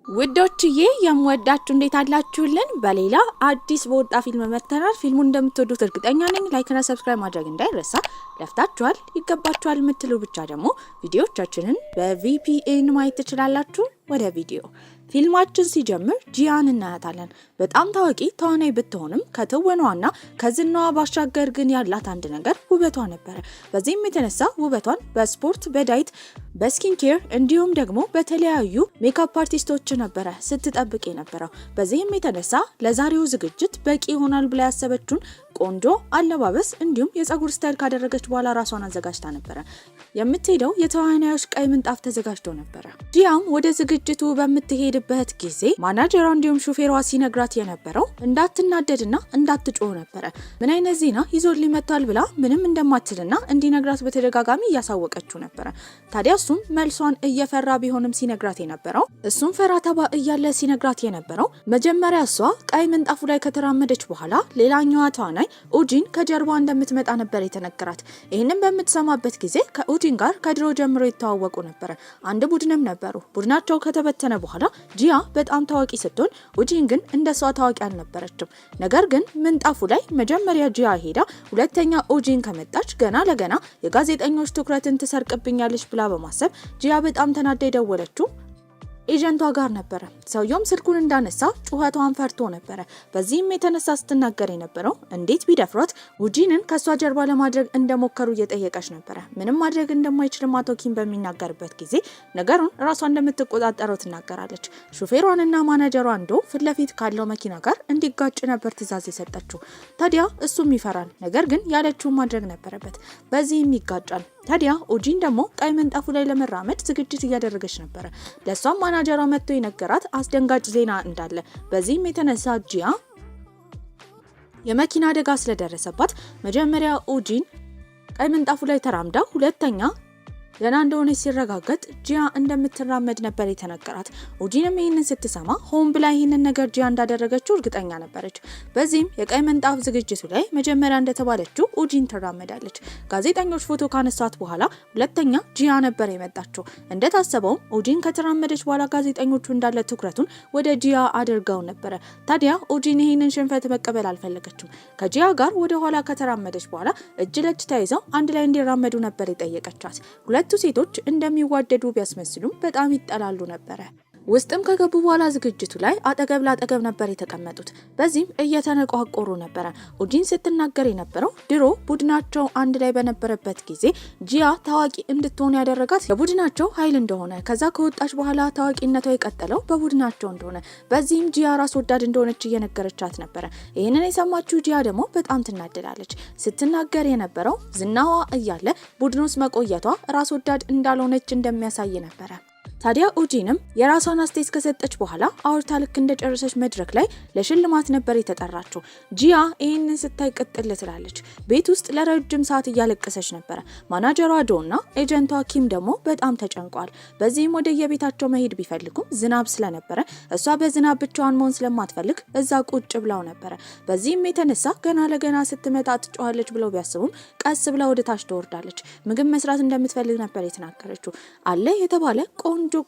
ውዶችዬ የምወዳችሁ እንዴት አላችሁልን? በሌላ አዲስ በወጣ ፊልም መተናል። ፊልሙን እንደምትወዱት እርግጠኛ ነኝ። ላይክ እና ሰብስክራይብ ማድረግ እንዳይረሳ። ለፍታችኋል ይገባችኋል የምትሉ ብቻ ደግሞ ቪዲዮዎቻችንን በVPN ማየት ትችላላችሁ። ወደ ቪዲዮ ፊልማችን ሲጀምር ጂያን እናያታለን። በጣም ታዋቂ ተዋናይ ብትሆንም ከትወናዋና ከዝናዋ ባሻገር ግን ያላት አንድ ነገር ውበቷ ነበር። በዚህም የተነሳ ውበቷን በስፖርት፣ በዳይት፣ በስኪን ኬር እንዲሁም ደግሞ በተለያዩ ሜካፕ አርቲስቶች ነበረ ስትጠብቅ የነበረው። በዚህም የተነሳ ለዛሬው ዝግጅት በቂ ይሆናል ብላ ያሰበችውን ቆንጆ አለባበስ እንዲሁም የፀጉር ስታይል ካደረገች በኋላ ራሷን አዘጋጅታ ነበር። የምትሄደው የተዋናዮች ቀይ ምንጣፍ ተዘጋጅቶ ነበር። ጂያም ወደ ዝግጅቱ በምትሄድበት ጊዜ ማናጀሯ እንዲሁም ሹፌሯ ሲነግራት የነበረው እንዳትናደድና እንዳትጮህ ነበር። ምን አይነት ዜና ይዞልኝ መጥቷል ብላ ምንም እንደማትልና እንዲነግራት በተደጋጋሚ እያሳወቀችው ነበር። ታዲያ እሱም መልሷን እየፈራ ቢሆንም ሲነግራት የነበረው እሱም ፈራ ተባ እያለ ሲነግራት የነበረው መጀመሪያ እሷ ቀይ ምንጣፉ ላይ ከተራመደች በኋላ ሌላኛዋ ተዋናይ ኡጂን ከጀርባ እንደምትመጣ ነበር የተነገራት። ይህንን በምትሰማበት ጊዜ ከኡጂን ጋር ከድሮ ጀምሮ ይተዋወቁ ነበር። አንድ ቡድንም ነበሩ። ቡድናቸው ከተበተነ በኋላ ጂያ በጣም ታዋቂ ስትሆን ኡጂን ግን እንደሷ ታዋቂ አልነበረችም። ነገር ግን ምንጣፉ ላይ መጀመሪያ ጂያ ሄዳ ሁለተኛ ኡጂን ከመጣች ገና ለገና የጋዜጠኞች ትኩረትን ትሰርቅብኛለች ብላ በማሰብ ጂያ በጣም ተናዳ የደወለችው ኤጀንቷ ጋር ነበር። ሰውየውም ስልኩን እንዳነሳ ጩኸቷን ፈርቶ ነበር። በዚህም የተነሳ ስትናገር የነበረው እንዴት ቢደፍሯት ኡጂንን ከሷ ጀርባ ለማድረግ እንደሞከሩ እየጠየቀች ነበር። ምንም ማድረግ እንደማይችል አቶ ኪም በሚናገርበት ጊዜ ነገሩን ራሷ እንደምትቆጣጠረው ትናገራለች። ሹፌሯንና ማናጀሯ አንዱ ፊት ለፊት ካለው መኪና ጋር እንዲጋጭ ነበር ትዕዛዝ የሰጠችው። ታዲያ እሱም ይፈራል። ነገር ግን ያለችውን ማድረግ ነበረበት። በዚህም ይጋጫል። ታዲያ ኡጂን ደግሞ ቀይ ምንጣፉ ላይ ለመራመድ ዝግጅት እያደረገች ነበር። ለሷም ማናጀሯ መጥቶ የነገራት አስደንጋጭ ዜና እንዳለ። በዚህም የተነሳ ጂያ የመኪና አደጋ ስለደረሰባት መጀመሪያ ኡጂን ቀይ ምንጣፉ ላይ ተራምዳ ሁለተኛ ገና እንደሆነች ሲረጋገጥ ጂያ እንደምትራመድ ነበር የተነገራት። ኡጂንም ይህንን ስትሰማ ሆን ብላ ይህንን ነገር ጂያ እንዳደረገችው እርግጠኛ ነበረች። በዚህም የቀይ ምንጣፍ ዝግጅቱ ላይ መጀመሪያ እንደተባለችው ኡጂን ትራመዳለች። ጋዜጠኞች ፎቶ ካነሳት በኋላ ሁለተኛ ጂያ ነበር የመጣችው። እንደታሰበው ኡጂን ከተራመደች በኋላ ጋዜጠኞቹ እንዳለ ትኩረቱን ወደ ጂያ አድርገው ነበር። ታዲያ ኡጂን ይህንን ሽንፈት መቀበል አልፈለገችም። ከጂያ ጋር ወደ ኋላ ከተራመደች በኋላ እጅ ለእጅ ተያይዘው አንድ ላይ እንዲራመዱ ነበር የጠየቀቻት። ሁለቱ ሴቶች እንደሚዋደዱ ቢያስመስሉም በጣም ይጠላሉ ነበር። ውስጥም ከገቡ በኋላ ዝግጅቱ ላይ አጠገብ ላጠገብ ነበር የተቀመጡት። በዚህም እየተነቋቆሩ ነበር። ኡጂን ስትናገር የነበረው ድሮ ቡድናቸው አንድ ላይ በነበረበት ጊዜ ጂያ ታዋቂ እንድትሆን ያደረጋት የቡድናቸው ኃይል እንደሆነ፣ ከዛ ከወጣች በኋላ ታዋቂነቷ የቀጠለው በቡድናቸው እንደሆነ፣ በዚህም ጂያ ራስ ወዳድ እንደሆነች እየነገረቻት ነበር። ይህንን የሰማችው ጂያ ደግሞ በጣም ትናደዳለች። ስትናገር የነበረው ዝናዋ እያለ ቡድን ውስጥ መቆየቷ ራስ ወዳድ እንዳልሆነች እንደሚያሳይ ነበር። ታዲያ ኡጂንም የራሷን አስተያየት ከሰጠች በኋላ አውርታ ልክ እንደጨረሰች መድረክ ላይ ለሽልማት ነበር የተጠራችው። ጂያ ይህንን ስታይ ቅጥል ትላለች። ቤት ውስጥ ለረጅም ሰዓት እያለቀሰች ነበር። ማናጀሯ ዶና ኤጀንቷ ኪም ደግሞ በጣም ተጨንቋል። በዚህም ወደ የቤታቸው መሄድ ቢፈልጉም ዝናብ ስለነበረ እሷ በዝናብ ብቻዋን መሆን ስለማትፈልግ እዛ ቁጭ ብላው ነበር። በዚህም የተነሳ ገና ለገና ስትመጣ ትጮኻለች ብለው ቢያስቡም ቀስ ብላ ወደ ታች ትወርዳለች። ምግብ መስራት እንደምትፈልግ ነበር የተናገረችው። አለ የተባለ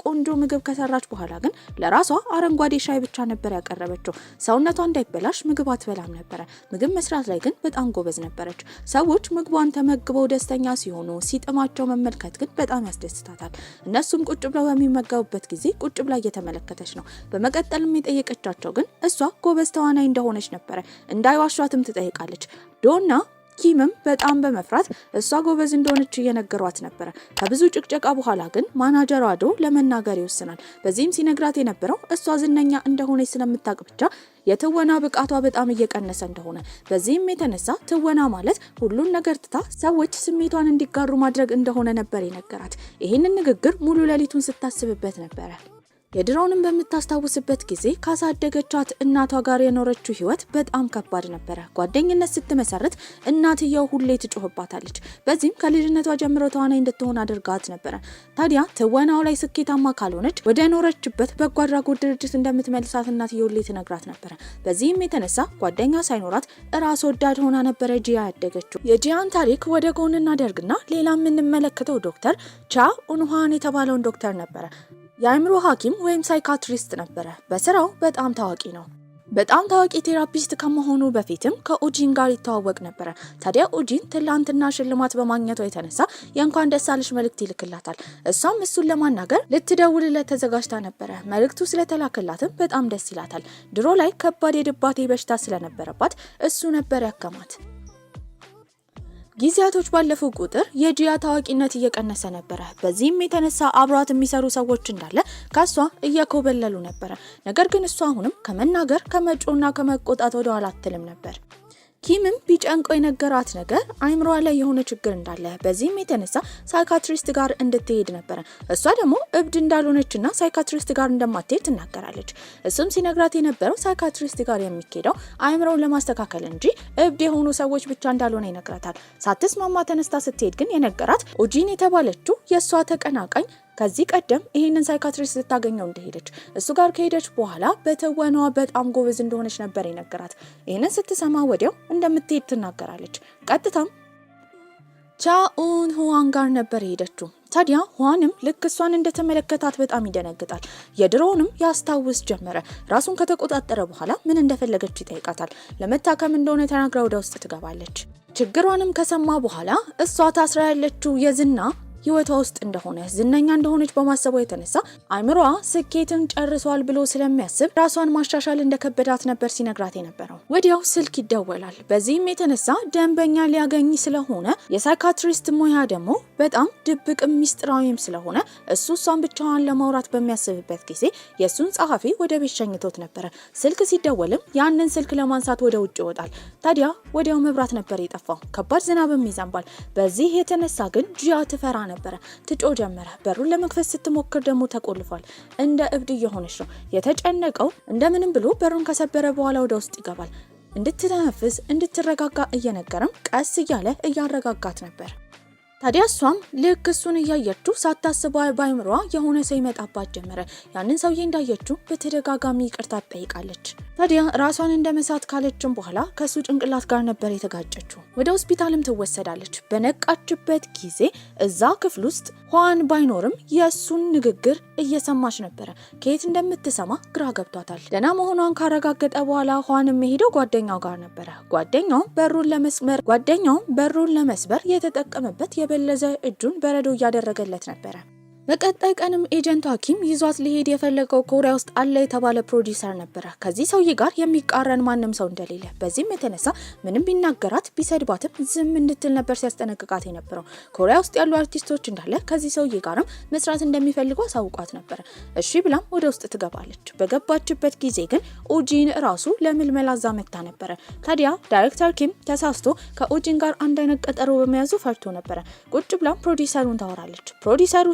ቆንጆ ምግብ ከሰራች በኋላ ግን ለራሷ አረንጓዴ ሻይ ብቻ ነበር ያቀረበችው። ሰውነቷ እንዳይበላሽ ምግብ አትበላም ነበር። ምግብ መስራት ላይ ግን በጣም ጎበዝ ነበረች። ሰዎች ምግቧን ተመግበው ደስተኛ ሲሆኑ ሲጥማቸው መመልከት ግን በጣም ያስደስታታል። እነሱም ቁጭ ብለው በሚመገቡበት ጊዜ ቁጭ ብላ እየተመለከተች ነው። በመቀጠልም የጠየቀቻቸው ግን እሷ ጎበዝ ተዋናይ እንደሆነች ነበር። እንዳይዋሿትም ትጠይቃለች። ዶና ኪምም በጣም በመፍራት እሷ ጎበዝ እንደሆነች እየነገሯት ነበር። ከብዙ ጭቅጨቃ በኋላ ግን ማናጀሯ ዶ ለመናገር ይወስናል። በዚህም ሲነግራት የነበረው እሷ ዝነኛ እንደሆነች ስለምታውቅ ብቻ የትወና ብቃቷ በጣም እየቀነሰ እንደሆነ፣ በዚህም የተነሳ ትወና ማለት ሁሉን ነገር ትታ ሰዎች ስሜቷን እንዲጋሩ ማድረግ እንደሆነ ነበር የነገራት። ይህንን ንግግር ሙሉ ሌሊቱን ስታስብበት ነበር። የድሮውንም በምታስታውስበት ጊዜ ካሳደገቻት እናቷ ጋር የኖረችው ህይወት በጣም ከባድ ነበር። ጓደኝነት ስትመሰርት እናትየው ሁሌ ትጮህባታለች። በዚህም ከልጅነቷ ጀምሮ ተዋናይ እንድትሆን አድርጋት ነበር። ታዲያ ትወናው ላይ ስኬታማ ካልሆነች ወደ ኖረችበት በጎ አድራጎት ድርጅት እንደምትመልሳት እናትየው ሁሌ ትነግራት ነበር። በዚህም የተነሳ ጓደኛ ሳይኖራት ራስ ወዳድ ሆና ነበር ጂያ ያደገችው። የጂያን ታሪክ ወደ ጎን እናደርግና ሌላ የምንመለከተው ዶክተር ቻ ኡንሃን የተባለውን ዶክተር ነበር። የአእምሮ ሐኪም ወይም ሳይካትሪስት ነበረ። በስራው በጣም ታዋቂ ነው። በጣም ታዋቂ ቴራፒስት ከመሆኑ በፊትም ከኡጂን ጋር ይተዋወቅ ነበር። ታዲያ ኡጂን ትላንትና ሽልማት በማግኘቷ የተነሳ የእንኳን ደስ አለሽ መልእክት ይልክላታል። እሷም እሱን ለማናገር ልትደውልለት ተዘጋጅታ ነበር። መልእክቱ ስለተላከላትም በጣም ደስ ይላታል። ድሮ ላይ ከባድ የድባቴ በሽታ ስለነበረባት እሱ ነበር ያከማት። ጊዜያቶች ባለፉ ቁጥር የጂያ ታዋቂነት እየቀነሰ ነበር። በዚህም የተነሳ አብሯት የሚሰሩ ሰዎች እንዳለ ከሷ እየኮበለሉ ነበር። ነገር ግን እሷ አሁንም ከመናገር ከመጮና ከመቆጣት ወደ ኋላ አትልም ነበር። ኪምም ቢጨንቆ የነገራት ነገር አይምሮዋ ላይ የሆነ ችግር እንዳለ፣ በዚህም የተነሳ ሳይካትሪስት ጋር እንድትሄድ ነበር። እሷ ደግሞ እብድ እንዳልሆነችና ሳይካትሪስት ጋር እንደማትሄድ ትናገራለች። እሱም ሲነግራት የነበረው ሳይካትሪስት ጋር የሚሄደው አይምሮውን ለማስተካከል እንጂ እብድ የሆኑ ሰዎች ብቻ እንዳልሆነ ይነግራታል። ሳትስማማ ተነስታ ስትሄድ ግን የነገራት ኡጂን የተባለችው የሷ ተቀናቃኝ ከዚህ ቀደም ይሄንን ሳይካትሪስት ልታገኘው እንደሄደች፣ እሱ ጋር ከሄደች በኋላ በተወናዋ በጣም ጎበዝ እንደሆነች ነበር የነገራት። ይሄንን ስትሰማ ወዲያው እንደምትሄድ ትናገራለች። ቀጥታም ቻኡን ሁዋን ጋር ነበር የሄደችው። ታዲያ ሁዋንም ልክ እሷን እንደተመለከታት በጣም ይደነግጣል። የድሮውንም ያስታውስ ጀመረ። ራሱን ከተቆጣጠረ በኋላ ምን እንደፈለገች ይጠይቃታል። ለመታከም እንደሆነ ተናግራ ወደ ውስጥ ትገባለች። ችግሯንም ከሰማ በኋላ እሷ ታስራ ያለችው የዝና ህይወቷ ውስጥ እንደሆነ ዝነኛ እንደሆነች በማሰቧ የተነሳ አይምሮዋ ስኬትን ጨርሷል ብሎ ስለሚያስብ ራሷን ማሻሻል እንደከበዳት ነበር ሲነግራት የነበረው። ወዲያው ስልክ ይደወላል። በዚህም የተነሳ ደንበኛ ሊያገኝ ስለሆነ የሳይካትሪስት ሙያ ደግሞ በጣም ድብቅ ሚስጥራዊም ስለሆነ እሷን ብቻዋን ለማውራት በሚያስብበት ጊዜ የሱን ጸሐፊ ወደ ቤት ሸኝቶት ነበር። ስልክ ሲደወልም ያንን ስልክ ለማንሳት ወደ ውጭ ይወጣል። ታዲያ ወዲያው መብራት ነበር የጠፋው። ከባድ ዝናብም ይዘንባል። በዚህ የተነሳ ግን ጂያ ትፈራ ነበር። ትጮ ጀመረ። በሩን ለመክፈት ስትሞክር ደግሞ ተቆልፏል። እንደ እብድ እየሆነች ነው። የተጨነቀው እንደምንም ብሎ በሩን ከሰበረ በኋላ ወደ ውስጥ ይገባል። እንድትተነፍስ እንድትረጋጋ እየነገረም ቀስ እያለ እያረጋጋት ነበር። ታዲያ እሷም ልክ እሱን እያየችው ሳታስበው በአይምሯ የሆነ ሰው ይመጣባት ጀመረ። ያንን ሰውዬ እንዳየችው በተደጋጋሚ ይቅርታ ትጠይቃለች። ታዲያ ራሷን እንደመሳት ካለችም በኋላ ከሱ ጭንቅላት ጋር ነበር የተጋጨችው። ወደ ሆስፒታልም ትወሰዳለች። በነቃችበት ጊዜ እዛ ክፍል ውስጥ ሁዋን ባይኖርም የሱን ንግግር እየሰማች ነበር። ከየት እንደምትሰማ ግራ ገብቷታል። ደህና መሆኗን ካረጋገጠ በኋላ ሁዋን የሚሄደው ጓደኛው ጋር ነበር። ጓደኛው በሩን ለመስበር የተጠቀመበት የበለዘ እጁን በረዶ እያደረገለት ነበር። በቀጣይ ቀንም ኤጀንት ሐኪም ይዟት ሊሄድ የፈለገው ኮሪያ ውስጥ አለ የተባለ ፕሮዲዩሰር ነበር። ከዚህ ሰውዬ ጋር የሚቃረን ማንም ሰው እንደሌለ፣ በዚህም የተነሳ ምንም ቢናገራት ቢሰድባትም ዝም እንድትል ነበር ሲያስጠነቅቃት የነበረው። ኮሪያ ውስጥ ያሉ አርቲስቶች እንዳለ ከዚህ ሰውዬ ጋርም መስራት እንደሚፈልጉ አሳውቋት ነበር። እሺ ብላም ወደ ውስጥ ትገባለች። በገባችበት ጊዜ ግን ኡጂን ራሱ ለምልመላ እዛ መታ ነበር። ታዲያ ዳይሬክተር ኪም ተሳስቶ ከኡጂን ጋር አንድ አይነት ቀጠሮ በመያዙ ፈርቶ ነበር። ቁጭ ብላም ፕሮዲዩሰሩን ታወራለች። ፕሮዲዩሰሩ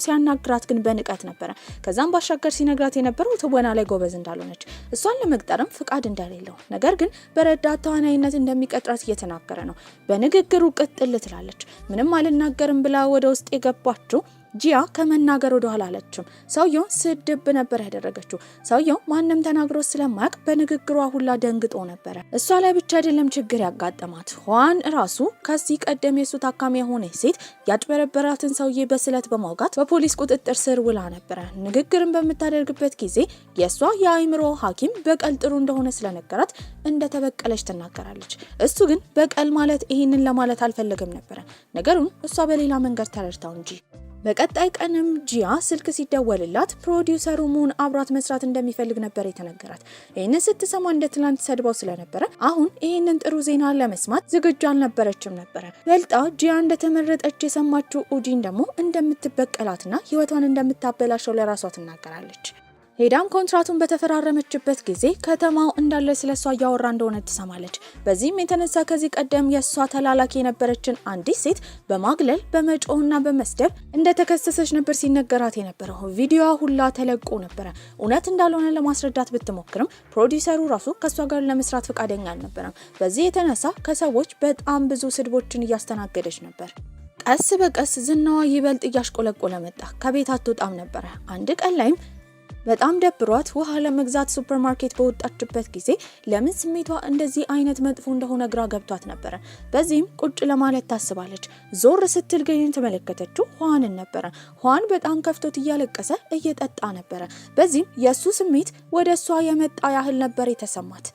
ግራት ግን በንቀት ነበር። ከዛም ባሻገር ሲነግራት የነበረው ትወና ላይ ጎበዝ እንዳልሆነች፣ እሷን ለመቅጠርም ፍቃድ እንደሌለው፣ ነገር ግን በረዳት ተዋናይነት እንደሚቀጥራት እየተናገረ ነው። በንግግሩ ቅጥል ትላለች። ምንም አልናገርም ብላ ወደ ውስጥ የገባችው ጂያ ከመናገር ወደ ኋላ አለችም። ሰውየው ስድብ ነበር ያደረገችው። ሰውየው ማንም ተናግሮ ስለማያውቅ በንግግሯ ሁላ ደንግጦ ነበር። እሷ ላይ ብቻ አይደለም ችግር ያጋጠማት። ሁዋን ራሱ ከዚህ ቀደም የሱ ታካሚ የሆነ ሴት ያጭበረበራትን ሰውዬ በስለት በማውጋት በፖሊስ ቁጥጥር ስር ውላ ነበር። ንግግርን በምታደርግበት ጊዜ የሷ የአእምሮ ሐኪም በቀል ጥሩ እንደሆነ ስለነገራት እንደተበቀለች ትናገራለች። እሱ ግን በቀል ማለት ይሄንን ለማለት አልፈለገም ነበር። ነገሩን እሷ በሌላ መንገድ ተረድታው እንጂ። በቀጣይ ቀንም ጂያ ስልክ ሲደወልላት ፕሮዲዩሰሩ ሙን አብራት መስራት እንደሚፈልግ ነበር የተነገራት። ይህንን ስትሰማ እንደ ትላንት ሰድባው ስለነበረ አሁን ይህንን ጥሩ ዜና ለመስማት ዝግጁ አልነበረችም ነበር። በልጣ ጂያ እንደተመረጠች የሰማችው ኡጂን ደግሞ እንደምትበቀላትና ህይወቷን እንደምታበላሸው ለራሷ ትናገራለች። ሄዳም ኮንትራቱን በተፈራረመችበት ጊዜ ከተማው እንዳለ ስለሷ እያወራ እንደሆነ ትሰማለች። በዚህም የተነሳ ከዚህ ቀደም የሷ ተላላኪ የነበረችን አንዲት ሴት በማግለል በመጮህና በመስደብ እንደተከሰሰች ነበር ሲነገራት የነበረው። ቪዲዮዋ ሁላ ተለቆ ነበር። እውነት እንዳልሆነ ለማስረዳት ብትሞክርም ፕሮዲዩሰሩ ራሱ ከሷ ጋር ለመስራት ፈቃደኛ አልነበረም። በዚህ የተነሳ ከሰዎች በጣም ብዙ ስድቦችን እያስተናገደች ነበር። ቀስ በቀስ ዝናዋ ይበልጥ እያሽቆለቆለ መጣ። ከቤት አትወጣም ነበር። አንድ ቀን ላይም በጣም ደብሯት ውሃ ለመግዛት ሱፐርማርኬት በወጣችበት ጊዜ ለምን ስሜቷ እንደዚህ አይነት መጥፎ እንደሆነ ግራ ገብቷት ነበር። በዚህም ቁጭ ለማለት ታስባለች። ዞር ስትል ግን ተመለከተችው ኋንን ነበር። ኋን በጣም ከፍቶት እያለቀሰ እየጠጣ ነበር። በዚህም የሱ ስሜት ወደሷ የመጣ ያህል ነበር የተሰማት።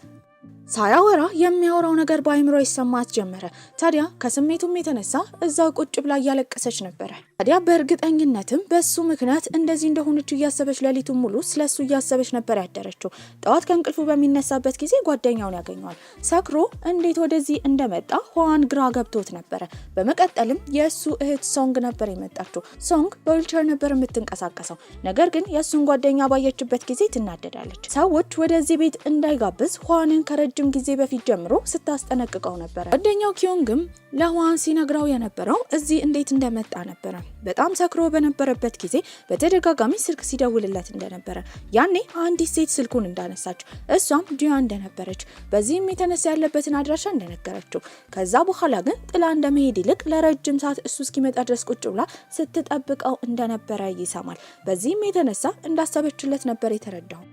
ሳያወራ የሚያወራው ነገር በአይምሮ ይሰማት ጀመረ። ታዲያ ከስሜቱም የተነሳ እዛው ቁጭ ብላ እያለቀሰች ነበር። ታዲያ በእርግጠኝነትም በሱ ምክንያት እንደዚህ እንደሆነች እያሰበች ሌሊቱን ሙሉ ስለሱ እያሰበች ነበር ያደረችው። ጠዋት ከእንቅልፉ በሚነሳበት ጊዜ ጓደኛውን ያገኘዋል። ሰክሮ እንዴት ወደዚህ እንደመጣ ኋን ግራ ገብቶት ነበር። በመቀጠልም የሱ እህት ሶንግ ነበር የመጣችው። ሶንግ በዊልቸር ነበር የምትንቀሳቀሰው። ነገር ግን የሱን ጓደኛ ባየችበት ጊዜ ትናደዳለች። ሰዎች ወደዚህ ቤት እንዳይጋብዝ ኋንን ከረጅም ጊዜ በፊት ጀምሮ ስታስጠነቅቀው ነበር። ጓደኛው ኪዮንግም ለኋን ሲነግራው የነበረው እዚህ እንዴት እንደመጣ ነበር። በጣም ሰክሮ በነበረበት ጊዜ በተደጋጋሚ ስልክ ሲደውልለት እንደነበረ፣ ያኔ አንዲት ሴት ስልኩን እንዳነሳች እሷም ጂያ እንደነበረች፣ በዚህም የተነሳ ያለበትን አድራሻ እንደነገረችው፣ ከዛ በኋላ ግን ጥላ እንደመሄድ ይልቅ ለረጅም ሰዓት እሱ እስኪመጣ ድረስ ቁጭ ብላ ስትጠብቀው እንደነበረ ይሰማል። በዚህም የተነሳ እንዳሰበችለት ነበር የተረዳው።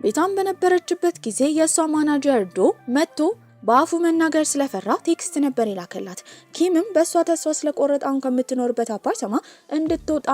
ቤቷን በነበረችበት ጊዜ የሷ ማናጀር ዶ መጥቶ በአፉ መናገር ስለፈራ ቴክስት ነበር የላከላት። ኪምም በሷ ተስፋ ስለቆረጣውን ከምትኖርበት አፓርታማ እንድትወጣ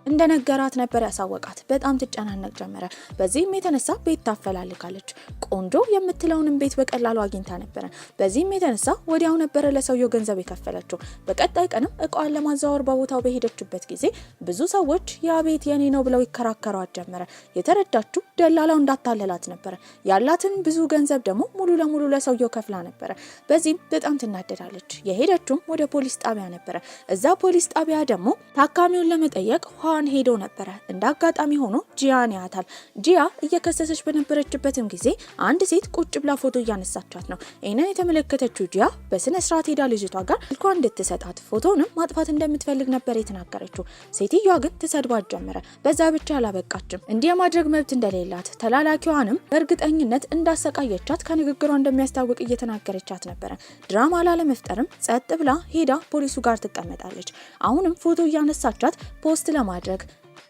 እንደነገራት ነበር ያሳወቃት። በጣም ትጨናነቅ ጀመረ። በዚህም የተነሳ ቤት ታፈላልጋለች። ቆንጆ የምትለውንም ቤት በቀላሉ አግኝታ ነበር። በዚህም የተነሳ ወዲያው ነበር ለሰውየው ገንዘብ የከፈለችው። በቀጣይ ቀንም እቃዋን ለማዛወር በቦታው በሄደችበት ጊዜ ብዙ ሰዎች ያ ቤት የኔ ነው ብለው ይከራከሯት ጀመረ። የተረዳችው ደላላው እንዳታለላት ነበር። ያላትን ብዙ ገንዘብ ደግሞ ሙሉ ለሙሉ ለሰውየው ከፍላ ነበር። በዚህም በጣም ትናደዳለች። የሄደችውም ወደ ፖሊስ ጣቢያ ነበር። እዛ ፖሊስ ጣቢያ ደግሞ ታካሚውን ለመጠየቅ ሄዶ ነበር። እንደ አጋጣሚ ሆኖ ጂያን ያታል። ጂያ እየከሰሰች በነበረችበትም ጊዜ አንድ ሴት ቁጭ ብላ ፎቶ እያነሳቻት ነው። ይህንን የተመለከተችው ጂያ በስነ ስርዓት ሄዳ ልጅቷ ጋር ስልኳን እንድትሰጣት ፎቶንም ማጥፋት እንደምትፈልግ ነበር የተናገረችው። ሴትዮዋ ግን ትሰድባት ጀመረ። በዛ ብቻ አላበቃችም። እንዲህ የማድረግ መብት እንደሌላት ተላላኪዋንም በእርግጠኝነት እንዳሰቃየቻት ከንግግሯ እንደሚያስታውቅ እየተናገረቻት ነበር። ድራማ ላለመፍጠርም ጸጥ ብላ ሄዳ ፖሊሱ ጋር ትቀመጣለች። አሁንም ፎቶ እያነሳቻት ፖስት ለማድረግ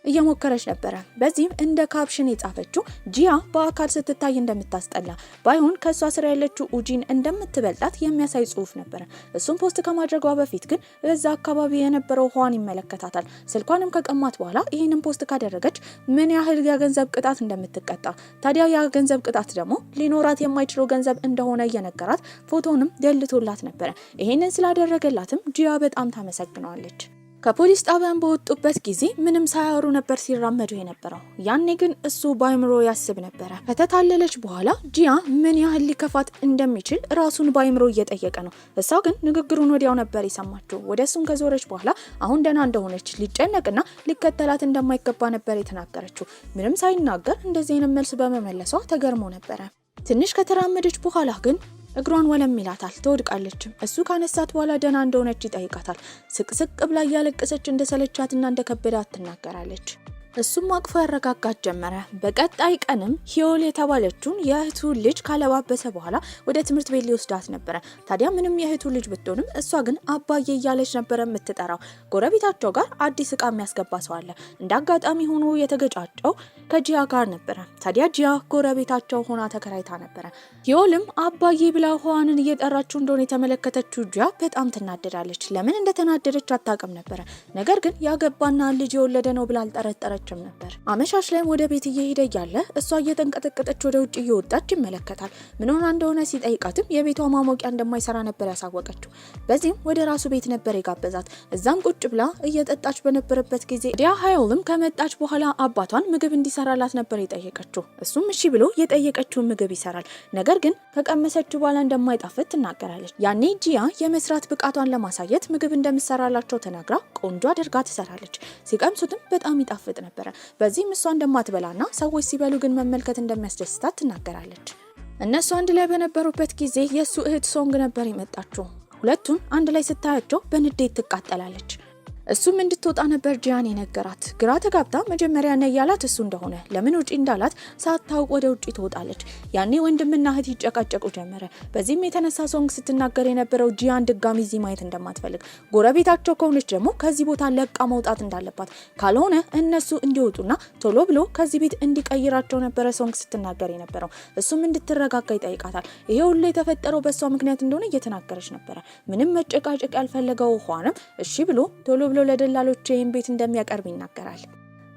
እየሞከረች ነበር። በዚህም እንደ ካፕሽን የጻፈችው ጂያ በአካል ስትታይ እንደምታስጠላ ባይሆን ከሷ ስራ ያለችው ኡጂን እንደምትበልጣት የሚያሳይ ጽሁፍ ነበር። እሱም ፖስት ከማድረጓ በፊት ግን በዛ አካባቢ የነበረው ኋን ይመለከታታል። ስልኳንም ከቀማት በኋላ ይህንን ፖስት ካደረገች ምን ያህል የገንዘብ ቅጣት እንደምትቀጣ፣ ታዲያ ያ ገንዘብ ቅጣት ደግሞ ሊኖራት የማይችለው ገንዘብ እንደሆነ እየነገራት ፎቶንም ደልቶላት ነበር። ይህንን ስላደረገላትም ጂያ በጣም ታመሰግነዋለች። ከፖሊስ ጣቢያን በወጡበት ጊዜ ምንም ሳያወሩ ነበር ሲራመዱ የነበረው። ያኔ ግን እሱ በአይምሮ ያስብ ነበረ። ከተታለለች በኋላ ጂያ ምን ያህል ሊከፋት እንደሚችል ራሱን በአይምሮ እየጠየቀ ነው። እሷ ግን ንግግሩን ወዲያው ነበር የሰማችው። ወደ እሱን ከዞረች በኋላ አሁን ደህና እንደሆነች ሊጨነቅና ሊከተላት እንደማይገባ ነበር የተናገረችው። ምንም ሳይናገር እንደዚህ አይነት መልስ በመመለሷ ተገርሞ ነበረ። ትንሽ ከተራመደች በኋላ ግን እግሯን ወለም ይላታል። ትወድቃለች። እሱ ካነሳት በኋላ ደህና እንደሆነች ይጠይቃታል። ስቅስቅ ብላ እያለቀሰች እንደሰለቻትና እንደከበዳት ትናገራለች። እሱም አቅፎ ያረጋጋት ጀመረ። በቀጣይ ቀንም ሂዮል የተባለችውን የእህቱ ልጅ ካለባበሰ በኋላ ወደ ትምህርት ቤት ሊወስዳት ነበረ። ታዲያ ምንም የእህቱ ልጅ ብትሆንም እሷ ግን አባዬ እያለች ነበረ የምትጠራው። ጎረቤታቸው ጋር አዲስ እቃ የሚያስገባ ሰው አለ። እንደ አጋጣሚ ሆኖ የተገጫጨው ከጂያ ጋር ነበረ። ታዲያ ጂያ ጎረቤታቸው ሆና ተከራይታ ነበረ። ሂዮልም አባዬ ብላ ኋንን እየጠራችው እንደሆነ የተመለከተችው ጂያ በጣም ትናደዳለች። ለምን እንደተናደደች አታውቅም ነበረ። ነገር ግን ያገባና ልጅ የወለደ ነው ብላ አልጠረጠረች ነበር። አመሻሽ ላይም ወደ ቤት እየሄደ እያለ እሷ እየተንቀጠቀጠች ወደ ውጭ እየወጣች ይመለከታል። ምን ሆና እንደሆነ ሲጠይቃትም የቤቷ ማሞቂያ እንደማይሰራ ነበር ያሳወቀችው። በዚህም ወደ ራሱ ቤት ነበር የጋበዛት። እዛም ቁጭ ብላ እየጠጣች በነበረበት ጊዜ ዲያ ሃዮልም ከመጣች በኋላ አባቷን ምግብ እንዲሰራላት ነበር የጠየቀችው። እሱም እሺ ብሎ የጠየቀችውን ምግብ ይሰራል። ነገር ግን ከቀመሰችው በኋላ እንደማይጣፍጥ ትናገራለች። ያኔ ጂያ የመስራት ብቃቷን ለማሳየት ምግብ እንደምትሰራላቸው ተናግራ ቆንጆ አድርጋ ትሰራለች። ሲቀምሱትም በጣም ይጣፍጥ ነበር። በዚህም እሷ እንደማትበላና ሰዎች ሲበሉ ግን መመልከት እንደሚያስደስታት ትናገራለች። እነሱ አንድ ላይ በነበሩበት ጊዜ የሱ እህት ሶንግ ነበር የመጣችው። ሁለቱን አንድ ላይ ስታያቸው በንዴት ትቃጠላለች። እሱም እንድትወጣ ነበር ጂያን የነገራት። ግራ ተጋብታ መጀመሪያ ነው ያላት እሱ እንደሆነ ለምን ውጪ እንዳላት ሳታውቅ ወደ ውጪ ትወጣለች። ያኔ ወንድምና እህት ይጨቃጨቁ ጀመረ። በዚህም የተነሳ ሶንግ ስትናገር የነበረው ጂያን ድጋሚ እዚህ ማየት እንደማትፈልግ፣ ጎረቤታቸው ከሆነች ደግሞ ከዚህ ቦታ ለቃ መውጣት እንዳለባት፣ ካልሆነ እነሱ እንዲወጡና ቶሎ ብሎ ከዚህ ቤት እንዲቀይራቸው ነበረ ሶንግ ስትናገር የነበረው። እሱም እንድትረጋጋ ይጠይቃታል። ይሄ ሁሉ የተፈጠረው በሷ ምክንያት እንደሆነ እየተናገረች ነበረ። ምንም መጨቃጨቅ ያልፈለገው ሆነም እሺ ብሎ ቶሎ ብሎ ለደላሎች ይሄን ቤት እንደሚያቀርብ ይናገራል።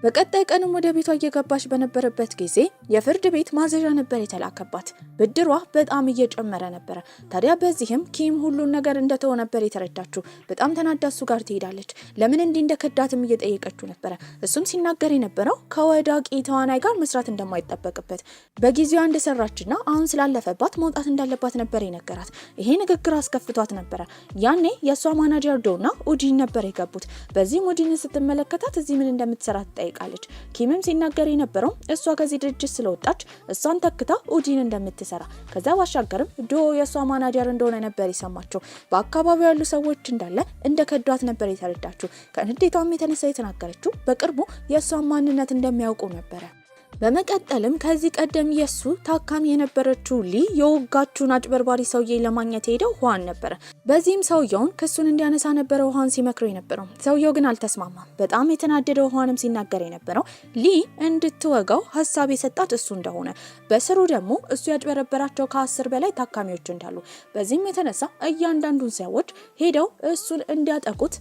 በቀጣይ ቀንም ወደ ቤቷ እየገባች በነበረበት ጊዜ የፍርድ ቤት ማዘዣ ነበር የተላከባት። ብድሯ በጣም እየጨመረ ነበር። ታዲያ በዚህም ኪም ሁሉን ነገር እንደተወ ነበር የተረዳችው። በጣም ተናዳ እሱ ጋር ትሄዳለች። ለምን እንዲህ እንደከዳትም እየጠየቀችው ነበር። እሱም ሲናገር የነበረው ከወዳቂ ተዋናይ ጋር መስራት እንደማይጠበቅበት፣ በጊዜዋ እንደሰራችና አሁን ስላለፈባት መውጣት እንዳለባት ነበር የነገራት። ይሄ ንግግር አስከፍቷት ነበር። ያኔ የሷ ማናጀር ዶና ኡጂን ነበር የገቡት። በዚህም ኡጂን ስትመለከታት እዚህ ምን እንደምትሰራ ትጠይቃለች። ኪምም ሲናገር የነበረው እሷ ከዚህ ድርጅት ስለወጣች እሷን ተክታ ኡጂን እንደምትሰራ፣ ከዛ ባሻገርም ዶ የሷ ማናጀር እንደሆነ ነበር የሰማቸው። በአካባቢው ያሉ ሰዎች እንዳለ እንደከዷት ነበር የተረዳችው። ከንዴቷም የተነሳ የተናገረችው በቅርቡ የሷን ማንነት እንደሚያውቁ ነበረ። በመቀጠልም ከዚህ ቀደም የሱ ታካሚ የነበረችው ሊ የወጋቹን አጭበርባሪ ሰውዬ ለማግኘት ሄደው ዋን ነበር። በዚህም ሰውየውን ክሱን እንዲያነሳ ነበር ዋን ሲመክረው የነበረው። ሰውየው ግን አልተስማማም። በጣም የተናደደው ዋንም ሲናገር የነበረው ሊ እንድትወጋው ሀሳብ የሰጣት እሱ እንደሆነ፣ በስሩ ደግሞ እሱ ያጭበረበራቸው ከ10 በላይ ታካሚዎች እንዳሉ፣ በዚህም የተነሳ እያንዳንዱን ሰዎች ሄደው እሱን እንዲያጠቁት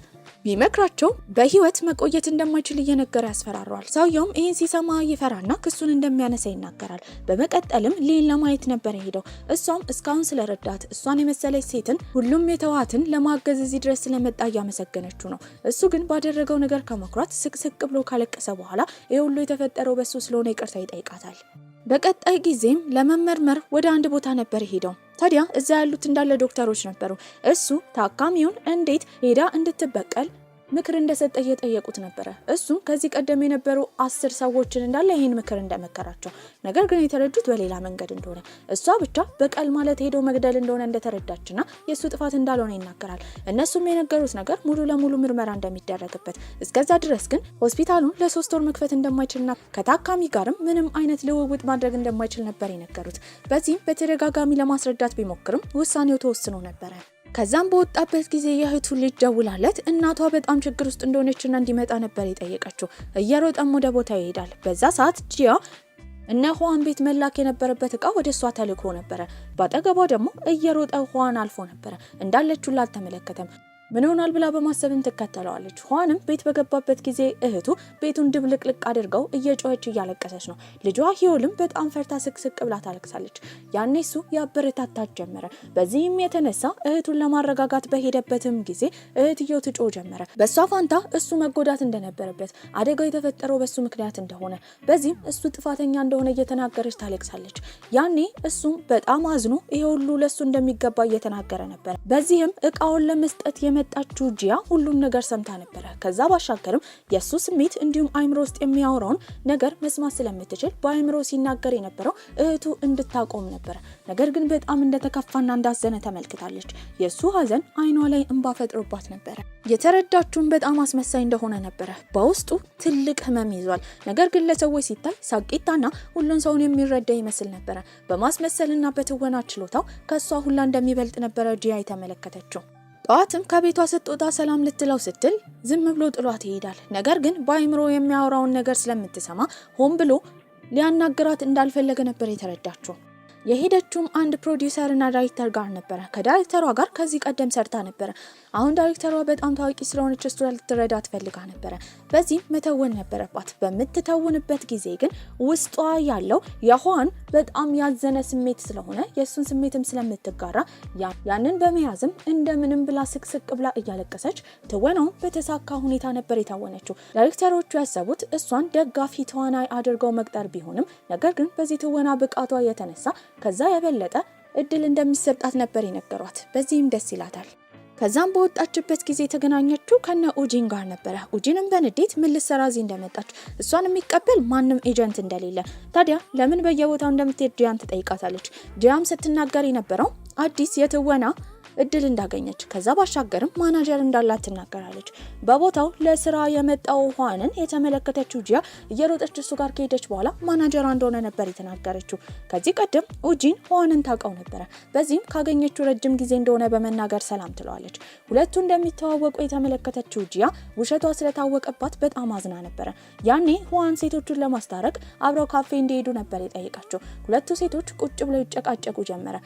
ቢመክራቸው በህይወት መቆየት እንደማይችል እየነገረ ያስፈራረዋል። ሰውየውም ይህን ሲሰማ ይፈራና ክሱን እንደሚያነሳ ይናገራል። በመቀጠልም ሊን ለማየት ነበር ሄደው። እሷም እስካሁን ስለረዳት እሷን የመሰለች ሴትን ሁሉም የተዋትን ለማገዝ እዚህ ድረስ ስለመጣ እያመሰገነችው ነው። እሱ ግን ባደረገው ነገር ከመኩራት ስቅስቅ ብሎ ካለቀሰ በኋላ ይህ ሁሉ የተፈጠረው በሱ ስለሆነ ይቅርታ ይጠይቃታል። በቀጣይ ጊዜም ለመመርመር ወደ አንድ ቦታ ነበር ሄደው። ታዲያ እዛ ያሉት እንዳለ ዶክተሮች ነበሩ። እሱ ታካሚውን እንዴት ሄዳ እንድትበቀል ምክር እንደሰጠ እየጠየቁት ነበር። እሱም ከዚህ ቀደም የነበሩ 10 ሰዎችን እንዳለ ይሄን ምክር እንደመከራቸው፣ ነገር ግን የተረዱት በሌላ መንገድ እንደሆነ፣ እሷ ብቻ በቀል ማለት ሄዶ መግደል እንደሆነ እንደተረዳችና የሱ ጥፋት እንዳልሆነ ይናገራል። እነሱም የነገሩት ነገር ሙሉ ለሙሉ ምርመራ እንደሚደረግበት፣ እስከዛ ድረስ ግን ሆስፒታሉን ለ3 ወር መክፈት እንደማይችልና ከታካሚ ጋርም ምንም አይነት ልውውጥ ማድረግ እንደማይችል ነበር የነገሩት። በዚህም በተደጋጋሚ ለማስረዳት ቢሞክርም ውሳኔው ተወስኖ ነበር። ከዛም በወጣበት ጊዜ የእህቱ ልጅ ደውላለት እናቷ በጣም ችግር ውስጥ እንደሆነችና እንዲመጣ ነበር የጠየቀችው። እየሮጠም ወደ ቦታ ይሄዳል። በዛ ሰዓት ጂያ እነ ሆዋን ቤት መላክ የነበረበት እቃ ወደ እሷ ተልኮ ነበረ። ባጠገቧ ደግሞ እየሮጠ ሆዋን አልፎ ነበረ። እንዳለችው አልተመለከተም። ምን ሆናል ብላ በማሰብም ትከተለዋለች። ሆዋንም ቤት በገባበት ጊዜ እህቱ ቤቱን ድብልቅልቅ አድርገው እየጮኸች እያለቀሰች ነው። ልጇ ሂዮልም በጣም ፈርታ ስቅስቅ ብላ ታለቅሳለች። ያኔ እሱ ያበረታታት ጀመረ። በዚህም የተነሳ እህቱን ለማረጋጋት በሄደበትም ጊዜ እህትየው ትጮህ ጀመረ። በሷ ፋንታ እሱ መጎዳት እንደነበረበት፣ አደጋው የተፈጠረው በሱ ምክንያት እንደሆነ፣ በዚህም እሱ ጥፋተኛ እንደሆነ እየተናገረች ታለቅሳለች። ያኔ እሱም በጣም አዝኖ ይሄ ሁሉ ለሱ እንደሚገባ እየተናገረ ነበር። በዚህም እቃውን ለመስጠት መጣችሁ ጂያ ሁሉም ነገር ሰምታ ነበር። ከዛ ባሻገርም የሱ ስሜት እንዲሁም አይምሮ ውስጥ የሚያወራውን ነገር መስማት ስለምትችል በአይምሮ ሲናገር የነበረው እህቱ እንድታቆም ነበር። ነገር ግን በጣም እንደተከፋና እንዳዘነ ተመልክታለች። የሱ ሀዘን አይኗ ላይ እንባ ፈጥሮባት ነበር። የተረዳችውን በጣም አስመሳይ እንደሆነ ነበር። በውስጡ ትልቅ ህመም ይዟል። ነገር ግን ለሰዎች ሲታይ ሳቂታና ሁሉን ሰውን የሚረዳ ይመስል ነበር። በማስመሰልና በትወና ችሎታው ከሷ ሁላ እንደሚበልጥ ነበር ጂያ የተመለከተችው። ጠዋትም ከቤቷ ስትወጣ ሰላም ልትለው ስትል ዝም ብሎ ጥሏት ይሄዳል። ነገር ግን በአይምሮ የሚያወራውን ነገር ስለምትሰማ ሆን ብሎ ሊያናግራት እንዳልፈለገ ነበር የተረዳችው። የሄደችውም አንድ ፕሮዲዩሰርና ዳይሬክተር ጋር ነበር። ከዳይሬክተሯ ጋር ከዚህ ቀደም ሰርታ ነበር። አሁን ዳይሬክተሯ በጣም ታዋቂ ስለሆነች እሷ ልትረዳ ትፈልጋ ነበር። በዚህ መተወን ነበረባት። በምትተውንበት ጊዜ ግን ውስጧ ያለው የሆዋን በጣም ያዘነ ስሜት ስለሆነ የሱን ስሜትም ስለምትጋራ ያንን በመያዝም እንደምንም ብላ ስቅስቅ ብላ እያለቀሰች ትወናውን በተሳካ ሁኔታ ነበር የታወነችው። ዳይሬክተሮቹ ያሰቡት እሷን ደጋፊ ተዋናይ አድርገው መቅጠር ቢሆንም ነገር ግን በዚህ ትወና ብቃቷ የተነሳ ከዛ የበለጠ እድል እንደሚሰጣት ነበር የነገሯት። በዚህም ደስ ይላታል። ከዛም በወጣችበት ጊዜ የተገናኘችው ከነ ኡጂን ጋር ነበረ። ኡጂንም በንዴት ምን ልትሰራ እዚህ እንደመጣች እሷን የሚቀበል ማንም ኤጀንት እንደሌለ፣ ታዲያ ለምን በየቦታው እንደምትሄድ ጂያን ትጠይቃታለች። ጂያም ስትናገር የነበረው አዲስ የትወና እድል እንዳገኘች ከዛ ባሻገርም ማናጀር እንዳላት ትናገራለች። በቦታው ለስራ የመጣው ሁዋንን የተመለከተችው ጂያ እየሮጠች እሱ ጋር ከሄደች በኋላ ማናጀሯ እንደሆነ ነበር የተናገረችው። ከዚህ ቀደም ኡጂን ሁዋንን ታውቀው ነበር። በዚህም ካገኘችው ረጅም ጊዜ እንደሆነ በመናገር ሰላም ትለዋለች። ሁለቱ እንደሚተዋወቁ የተመለከተችው ጂያ ውሸቷ ስለታወቀባት በጣም አዝና ነበር። ያኔ ሁዋን ሴቶቹን ለማስታረቅ አብረው ካፌ እንዲሄዱ ነበር የጠየቃቸው። ሁለቱ ሴቶች ቁጭ ብለው ይጨቃጨቁ ጀመረ።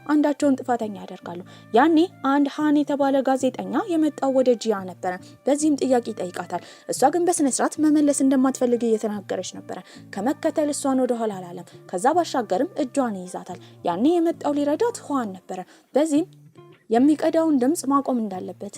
አንዳቸውን ጥፋተኛ ያደርጋሉ። ያኔ አንድ ሃን የተባለ ጋዜጠኛ የመጣው ወደ ጂያ ነበር። በዚህም ጥያቄ ይጠይቃታል። እሷ ግን በስነ ስርዓት መመለስ እንደማትፈልግ እየተናገረች ነበር። ከመከተል እሷን ወደ ኋላ አላለም። ከዛ ባሻገርም እጇን ይይዛታል። ያኔ የመጣው ሊረዳት ሁዋን ነበር። በዚህም የሚቀዳውን ድምጽ ማቆም እንዳለበት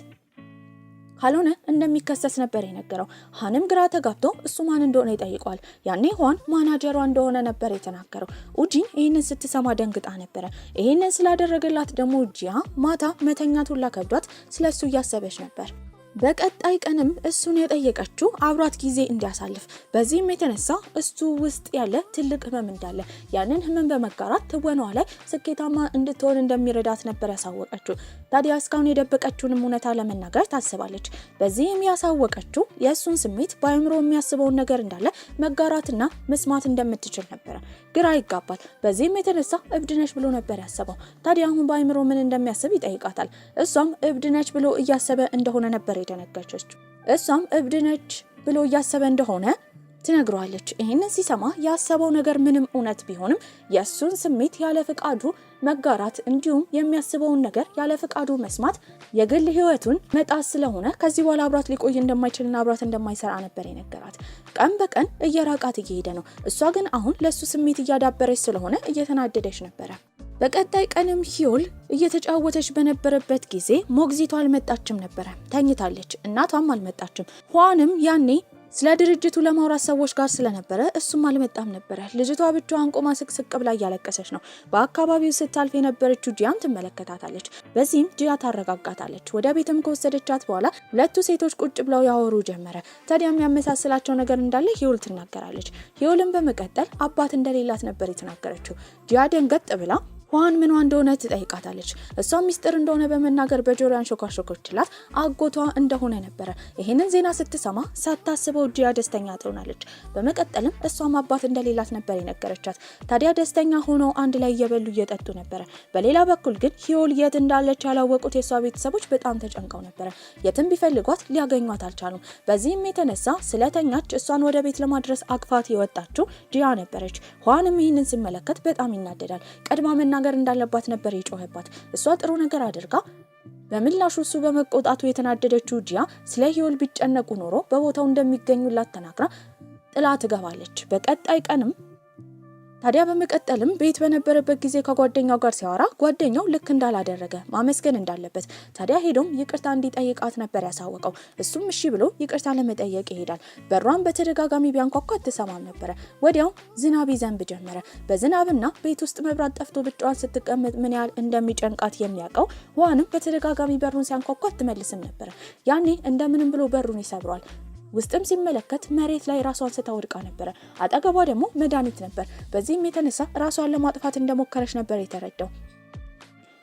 ካልሆነ እንደሚከሰስ ነበር የነገረው። ሃንም ግራ ተጋብቶ እሱ ማን እንደሆነ ይጠይቀዋል። ያኔ ሁዋን ማናጀሯ እንደሆነ ነበር የተናገረው። ኡጂን ይህንን ስትሰማ ደንግጣ ነበር። ይህንን ስላደረገላት ደግሞ ጂያ ማታ መተኛት ሁላ ከብዷት ስለሱ እያሰበች ነበር። በቀጣይ ቀንም እሱን የጠየቀችው አብሯት ጊዜ እንዲያሳልፍ፣ በዚህም የተነሳ እሱ ውስጥ ያለ ትልቅ ህመም እንዳለ ያንን ህመም በመጋራት ትወናዋ ላይ ስኬታማ እንድትሆን እንደሚረዳት ነበር ያሳወቀችው። ታዲያ እስካሁን የደበቀችውንም እውነታ ለመናገር ታስባለች። በዚህም ያሳወቀችው የእሱን ስሜት በአእምሮ የሚያስበውን ነገር እንዳለ መጋራትና መስማት እንደምትችል ነበር። ግራ ይጋባል። በዚህም የተነሳ እብድነች ብሎ ነበር ያሰበው። ታዲያ አሁን በአእምሮ ምን እንደሚያስብ ይጠይቃታል። እሷም እብድነች ብሎ እያሰበ እንደሆነ ነበር የደነገጠችው። እሷም እብድነች ብሎ እያሰበ እንደሆነ ትነግረዋለች። ይህንን ሲሰማ ያሰበው ነገር ምንም እውነት ቢሆንም የእሱን ስሜት ያለ ፍቃዱ መጋራት እንዲሁም የሚያስበውን ነገር ያለ ፍቃዱ መስማት የግል ህይወቱን መጣስ ስለሆነ ከዚህ በኋላ አብራት ሊቆይ እንደማይችልና አብራት እንደማይሰራ ነበር የነገራት። ቀን በቀን እየራቃት እየሄደ ነው። እሷ ግን አሁን ለሱ ስሜት እያዳበረች ስለሆነ እየተናደደች ነበር። በቀጣይ ቀንም ሂዮል እየተጫወተች በነበረበት ጊዜ ሞግዚቷ አልመጣችም ነበር። ተኝታለች። እናቷም አልመጣችም። ሁዋንም ያኔ ስለ ድርጅቱ ለማውራት ሰዎች ጋር ስለነበረ እሱም አልመጣም ነበር። ልጅቷ ብቻዋን ቆማ ስቅስቅ ብላ እያለቀሰች ነው። በአካባቢው ስታልፍ የነበረችው ጂያን ትመለከታታለች። በዚህም ጂያ ታረጋጋታለች። ወደ ቤትም ከወሰደቻት በኋላ ሁለቱ ሴቶች ቁጭ ብለው ያወሩ ጀመረ። ታዲያ የሚያመሳስላቸው ነገር እንዳለ ሂዮል ትናገራለች። ሂዮልም በመቀጠል አባት እንደሌላት ነበር የተናገረችው። ጂያ ደንገጥ ብላ ሁዋን ምኗ እንደሆነ ትጠይቃታለች። እሷ ሚስጥር እንደሆነ በመናገር በጆሮ ያንሾካሾከችላት አጎቷ እንደሆነ ነበር። ይሄንን ዜና ስትሰማ ሳታስበው ጂያ ደስተኛ ትሆናለች። በመቀጠልም እሷም አባት እንደሌላት ነበር የነገረቻት። ታዲያ ደስተኛ ሆነው አንድ ላይ እየበሉ እየጠጡ ነበር። በሌላ በኩል ግን ሂዮል የት እንዳለች ያላወቁት የሷ ቤተሰቦች በጣም ተጨንቀው ነበር። የትም ቢፈልጓት ሊያገኟት አልቻሉም። በዚህም የተነሳ ስለተኛች እሷን ወደ ቤት ለማድረስ አቅፋት የወጣችው ጂያ ነበረች። ሁዋንም ይህንን ሲመለከት በጣም ይናደዳል። ቀድማ ነገር እንዳለባት ነበር የጮኸባት። እሷ ጥሩ ነገር አድርጋ በምላሹ እሱ በመቆጣቱ የተናደደችው ጂያ ስለ ሂዮል ቢጨነቁ ኖሮ በቦታው እንደሚገኙላት ተናግራ ጥላ ትገባለች። በቀጣይ ቀንም ታዲያ በመቀጠልም ቤት በነበረበት ጊዜ ከጓደኛው ጋር ሲያወራ ጓደኛው ልክ እንዳላደረገ ማመስገን እንዳለበት ታዲያ ሄዶም ይቅርታ እንዲጠይቃት ነበር ያሳወቀው። እሱም እሺ ብሎ ይቅርታ ለመጠየቅ ይሄዳል። በሯን በተደጋጋሚ ቢያንኳኳ አትሰማም ነበር። ወዲያው ዝናብ ይዘንብ ጀመረ። በዝናብና ቤት ውስጥ መብራት ጠፍቶ ብቻዋን ስትቀመጥ ምን ያህል እንደሚጨንቃት የሚያውቀው ሁዋንም በተደጋጋሚ በሩን ሲያንኳኳ አትመልስም ነበር። ያኔ እንደምንም ብሎ በሩን ይሰብሯል። ውስጥም ሲመለከት መሬት ላይ ራሷን ስታወድቃ ነበር። አጠገቧ ደግሞ መድኃኒት ነበር። በዚህም የተነሳ ራሷን ለማጥፋት እንደሞከረች ነበር የተረዳው።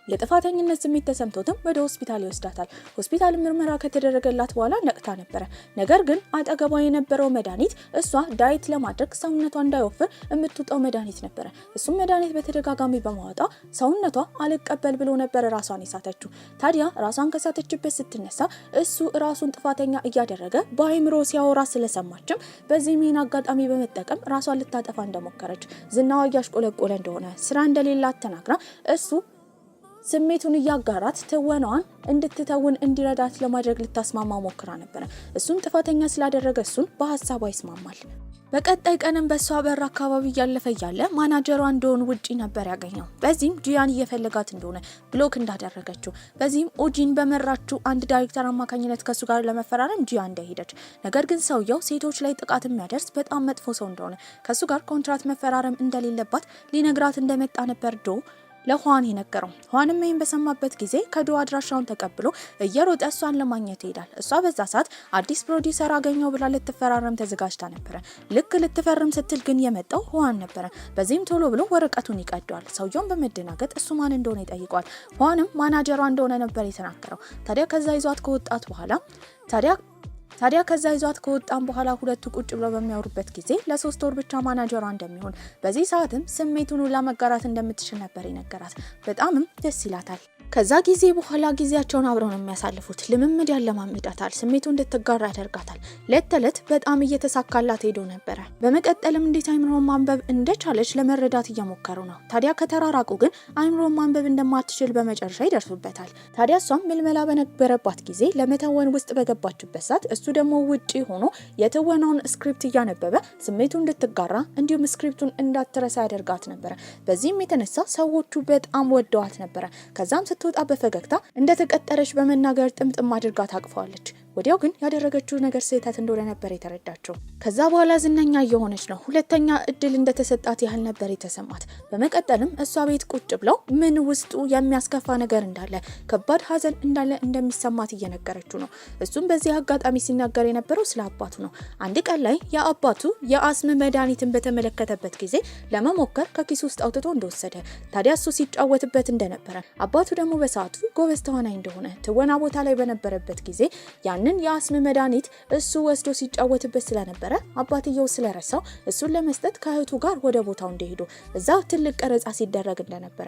የጥፋተኝነት ስሜት ተሰምቶትም ወደ ሆስፒታል ይወስዳታል። ሆስፒታል ምርመራ ከተደረገላት በኋላ ነቅታ ነበር። ነገር ግን አጠገቧ የነበረው መድኃኒት እሷ ዳይት ለማድረግ ሰውነቷ እንዳይወፍር የምትውጣው መድኃኒት ነበር። እሱም መድኃኒት በተደጋጋሚ በማወጣ ሰውነቷ አልቀበል ብሎ ነበር ራሷን የሳተችው። ታዲያ ራሷን ከሳተችበት ስትነሳ እሱ ራሱን ጥፋተኛ እያደረገ በአይምሮ ሲያወራ ስለሰማችም በዚህ ምን አጋጣሚ በመጠቀም ራሷን ልታጠፋ እንደሞከረች ዝናዋ እያሽቆለቆለ እንደሆነ ስራ እንደሌላት ተናግራ እሱ ስሜቱን እያጋራት ትወናዋን እንድትተውን እንዲረዳት ለማድረግ ልታስማማ ሞክራ ነበር። እሱም ጥፋተኛ ስላደረገ እሱን በሐሳቧ ይስማማል። በቀጣይ ቀንም በሷ በር አካባቢ እያለፈ ያለ ማናጀሯ እንደሆነ ውጪ ነበር ያገኘው። በዚህም ጂያን እየፈለጋት እንደሆነ ብሎክ እንዳደረገችው፣ በዚህም ኡጂን በመራችው አንድ ዳይሬክተር አማካኝነት ከሱ ጋር ለመፈራረም ጂያን እንደሄደች፣ ነገር ግን ሰውየው ሴቶች ላይ ጥቃት የሚያደርስ በጣም መጥፎ ሰው እንደሆነ ከሱ ጋር ኮንትራት መፈራረም እንደሌለባት ሊነግራት እንደመጣ ነበር ዶ ለሁዋን የነገረው። ሁዋንም ይህን በሰማበት ጊዜ ከዶ አድራሻውን ተቀብሎ እየሮጠ እሷን ለማግኘት ይሄዳል። እሷ በዛ ሰዓት አዲስ ፕሮዲውሰር አገኘው ብላ ልትፈራረም ተዘጋጅታ ነበር። ልክ ልትፈርም ስትል ግን የመጣው ሁዋን ነበር። በዚህም ቶሎ ብሎ ወረቀቱን ይቀደዋል። ሰውየውን በመደናገጥ እሱ ማን እንደሆነ ይጠይቋል። ሁዋንም ማናጀሯ እንደሆነ ነበር የተናገረው። ታዲያ ከዛ ይዟት ከወጣት በኋላ ታዲያ ከዛ ይዟት ከወጣን በኋላ ሁለቱ ቁጭ ብለው በሚያወሩበት ጊዜ ለ3 ወር ብቻ ማናጀሯ እንደሚሆን በዚህ ሰዓትም ስሜቱን ለመጋራት እንደምትችል ነበር የነገራት። በጣምም ደስ ይላታል። ከዛ ጊዜ በኋላ ጊዜያቸውን አብረው ነው የሚያሳልፉት። ልምምድ ያለማምዳታል፣ ስሜቱ እንድትጋራ ያደርጋታል። ለት ተለት በጣም እየተሳካላት ሄዶ ነበረ። በመቀጠልም እንዴት አይምሮን ማንበብ እንደቻለች ለመረዳት እየሞከሩ ነው። ታዲያ ከተራራቁ ግን አይምሮን ማንበብ እንደማትችል በመጨረሻ ይደርሱበታል። ታዲያ እሷም ምልመላ በነበረባት ጊዜ ለመተወን ውስጥ በገባችበት ሰዓት እሱ ደግሞ ውጪ ሆኖ የትወናውን ስክሪፕት እያነበበ ስሜቱ እንድትጋራ እንዲሁም ስክሪፕቱን እንዳትረሳ ያደርጋት ነበረ። በዚህም የተነሳ ሰዎቹ በጣም ወደዋት ነበረ። ከዛም ስትወጣ በፈገግታ እንደተቀጠረች በመናገር ጥምጥም አድርጋ ታቅፈዋለች። ወዲያው ግን ያደረገችው ነገር ስህተት እንደሆነ ነበር የተረዳችው። ከዛ በኋላ ዝነኛ እየሆነች ነው። ሁለተኛ እድል እንደተሰጣት ያህል ነበር የተሰማት። በመቀጠልም እሷ ቤት ቁጭ ብለው ምን ውስጡ የሚያስከፋ ነገር እንዳለ፣ ከባድ ሀዘን እንዳለ እንደሚሰማት እየነገረችው ነው። እሱም በዚህ አጋጣሚ ሲናገር የነበረው ስለ አባቱ ነው። አንድ ቀን ላይ የአባቱ የአስም መድኃኒትን በተመለከተበት ጊዜ ለመሞከር ከኪሱ ውስጥ አውጥቶ እንደወሰደ፣ ታዲያ እሱ ሲጫወትበት እንደነበረ፣ አባቱ ደግሞ በሰዓቱ ጎበዝ ተዋናይ እንደሆነ ትወና ቦታ ላይ በነበረበት ጊዜ ያንን የአስም መድኃኒት እሱ ወስዶ ሲጫወትበት ስለነበረ አባትየው ስለረሳው እሱን ለመስጠት ከእህቱ ጋር ወደ ቦታው እንደሄዱ እዛ ትልቅ ቀረጻ ሲደረግ እንደነበረ፣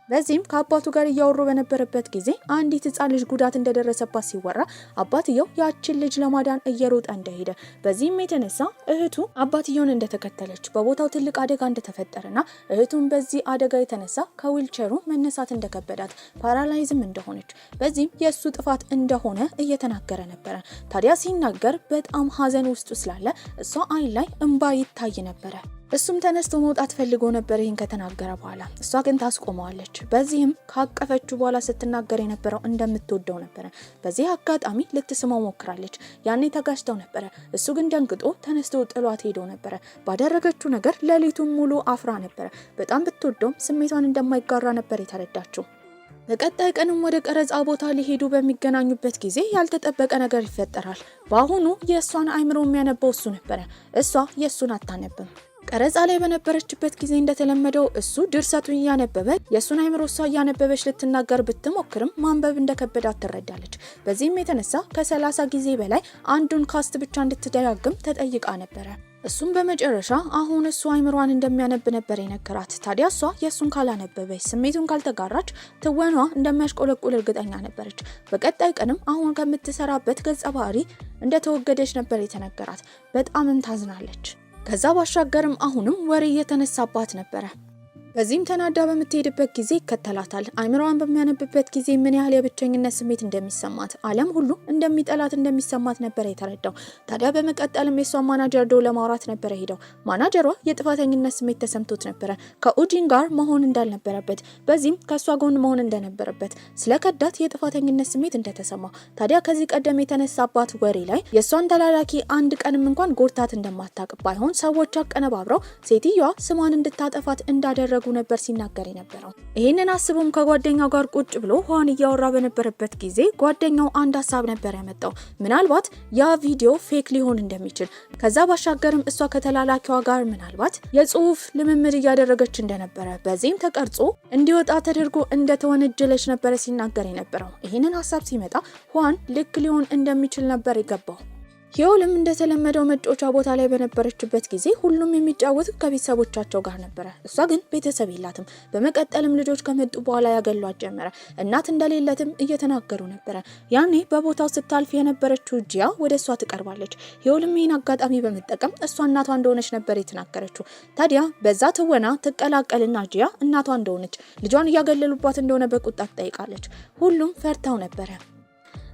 በዚህም ከአባቱ ጋር እያወሩ በነበረበት ጊዜ አንዲት ህፃን ልጅ ጉዳት እንደደረሰባት ሲወራ አባትየው ያችን ልጅ ለማዳን እየሮጠ እንደሄደ፣ በዚህም የተነሳ እህቱ አባትየውን እንደተከተለች፣ በቦታው ትልቅ አደጋ እንደተፈጠረና እህቱን በዚህ አደጋ የተነሳ ከዊልቸሩ መነሳት እንደከበዳት፣ ፓራላይዝም እንደሆነች፣ በዚህም የእሱ ጥፋት እንደሆነ እየተናገረ ነበረ። ታዲያ ሲናገር በጣም ሀዘን ውስጡ ስላለ እሷ አይን ላይ እንባ ይታይ ነበረ። እሱም ተነስቶ መውጣት ፈልጎ ነበር ይህን ከተናገረ በኋላ፣ እሷ ግን ታስቆመዋለች። በዚህም ካቀፈችው በኋላ ስትናገር የነበረው እንደምትወደው ነበረ። በዚህ አጋጣሚ ልትስመው ሞክራለች። ያኔ ተጋጭተው ነበረ። እሱ ግን ደንግጦ ተነስቶ ጥሏት ሄዶ ነበረ። ባደረገችው ነገር ሌሊቱን ሙሉ አፍራ ነበረ። በጣም ብትወደውም ስሜቷን እንደማይጋራ ነበር የተረዳችው። በቀጣይ ቀንም ወደ ቀረጻ ቦታ ሊሄዱ በሚገናኙበት ጊዜ ያልተጠበቀ ነገር ይፈጠራል። በአሁኑ የእሷን አይምሮ የሚያነባው እሱ ነበረ። እሷ የእሱን አታነብም። ቀረጻ ላይ በነበረችበት ጊዜ እንደተለመደው እሱ ድርሰቱን እያነበበ የእሱን አይምሮ እሷ እያነበበች ልትናገር ብትሞክርም ማንበብ እንደከበዳት ትረዳለች። በዚህም የተነሳ ከ30 ጊዜ በላይ አንዱን ካስት ብቻ እንድትደጋግም ተጠይቃ ነበረ። እሱም በመጨረሻ አሁን እሱ አይምሯን እንደሚያነብ ነበር የነገራት። ታዲያ እሷ የእሱን ካላነበበች፣ ስሜቱን ካልተጋራች ትወኗ እንደሚያሽቆለቁል እርግጠኛ ነበረች። በቀጣይ ቀንም አሁን ከምትሰራበት ገጸ ባህሪ እንደተወገደች ነበር የተነገራት። በጣምም ታዝናለች። ከዛ ባሻገርም አሁንም ወሬ እየተነሳባት ነበረ። በዚህም ተናዳ በምትሄድበት ጊዜ ይከተላታል። አይምሮዋን በሚያነብበት ጊዜ ምን ያህል የብቸኝነት ስሜት እንደሚሰማት፣ ዓለም ሁሉ እንደሚጠላት እንደሚሰማት ነበር የተረዳው። ታዲያ በመቀጠልም የሷ ማናጀር ዶ ለማውራት ነበር ሄደው። ማናጀሯ የጥፋተኝነት ስሜት ተሰምቶት ነበረ። ከኡጂን ጋር መሆን እንዳልነበረበት፣ በዚህም ከሷ ጎን መሆን እንደነበረበት፣ ስለከዳት የጥፋተኝነት ስሜት እንደተሰማ፣ ታዲያ ከዚህ ቀደም የተነሳባት ወሬ ላይ የሷን ተላላኪ አንድ ቀንም እንኳን ጎርታት እንደማታውቅ፣ ባይሆን ሰዎች አቀነባብረው ሴትዮዋ ስሟን እንድታጠፋት እንዳደረጉ ነበር ሲናገር የነበረው። ይህንን አስቦም ከጓደኛው ጋር ቁጭ ብሎ ሁዋን እያወራ በነበረበት ጊዜ ጓደኛው አንድ ሀሳብ ነበር ያመጣው። ምናልባት ያ ቪዲዮ ፌክ ሊሆን እንደሚችል፣ ከዛ ባሻገርም እሷ ከተላላኪዋ ጋር ምናልባት የጽሁፍ ልምምድ እያደረገች እንደነበረ፣ በዚህም ተቀርጾ እንዲወጣ ተደርጎ እንደተወነጀለች ነበር ሲናገር የነበረው። ይህንን ሀሳብ ሲመጣ ሁዋን ልክ ሊሆን እንደሚችል ነበር የገባው። ሂዮልም እንደተለመደው መጫወቻ ቦታ ላይ በነበረችበት ጊዜ ሁሉም የሚጫወቱት ከቤተሰቦቻቸው ጋር ነበረ። እሷ ግን ቤተሰብ የላትም። በመቀጠልም ልጆች ከመጡ በኋላ ያገሏት ጀመረ። እናት እንደሌለትም እየተናገሩ ነበረ። ያኔ በቦታው ስታልፍ የነበረችው ጂያ ወደ እሷ ትቀርባለች። ሂዮልም ይህን አጋጣሚ በመጠቀም እሷ እናቷ እንደሆነች ነበር የተናገረችው። ታዲያ በዛ ትወና ትቀላቀልና ጂያ እናቷ እንደሆነች፣ ልጇን እያገለሉባት እንደሆነ በቁጣ ትጠይቃለች። ሁሉም ፈርተው ነበረ።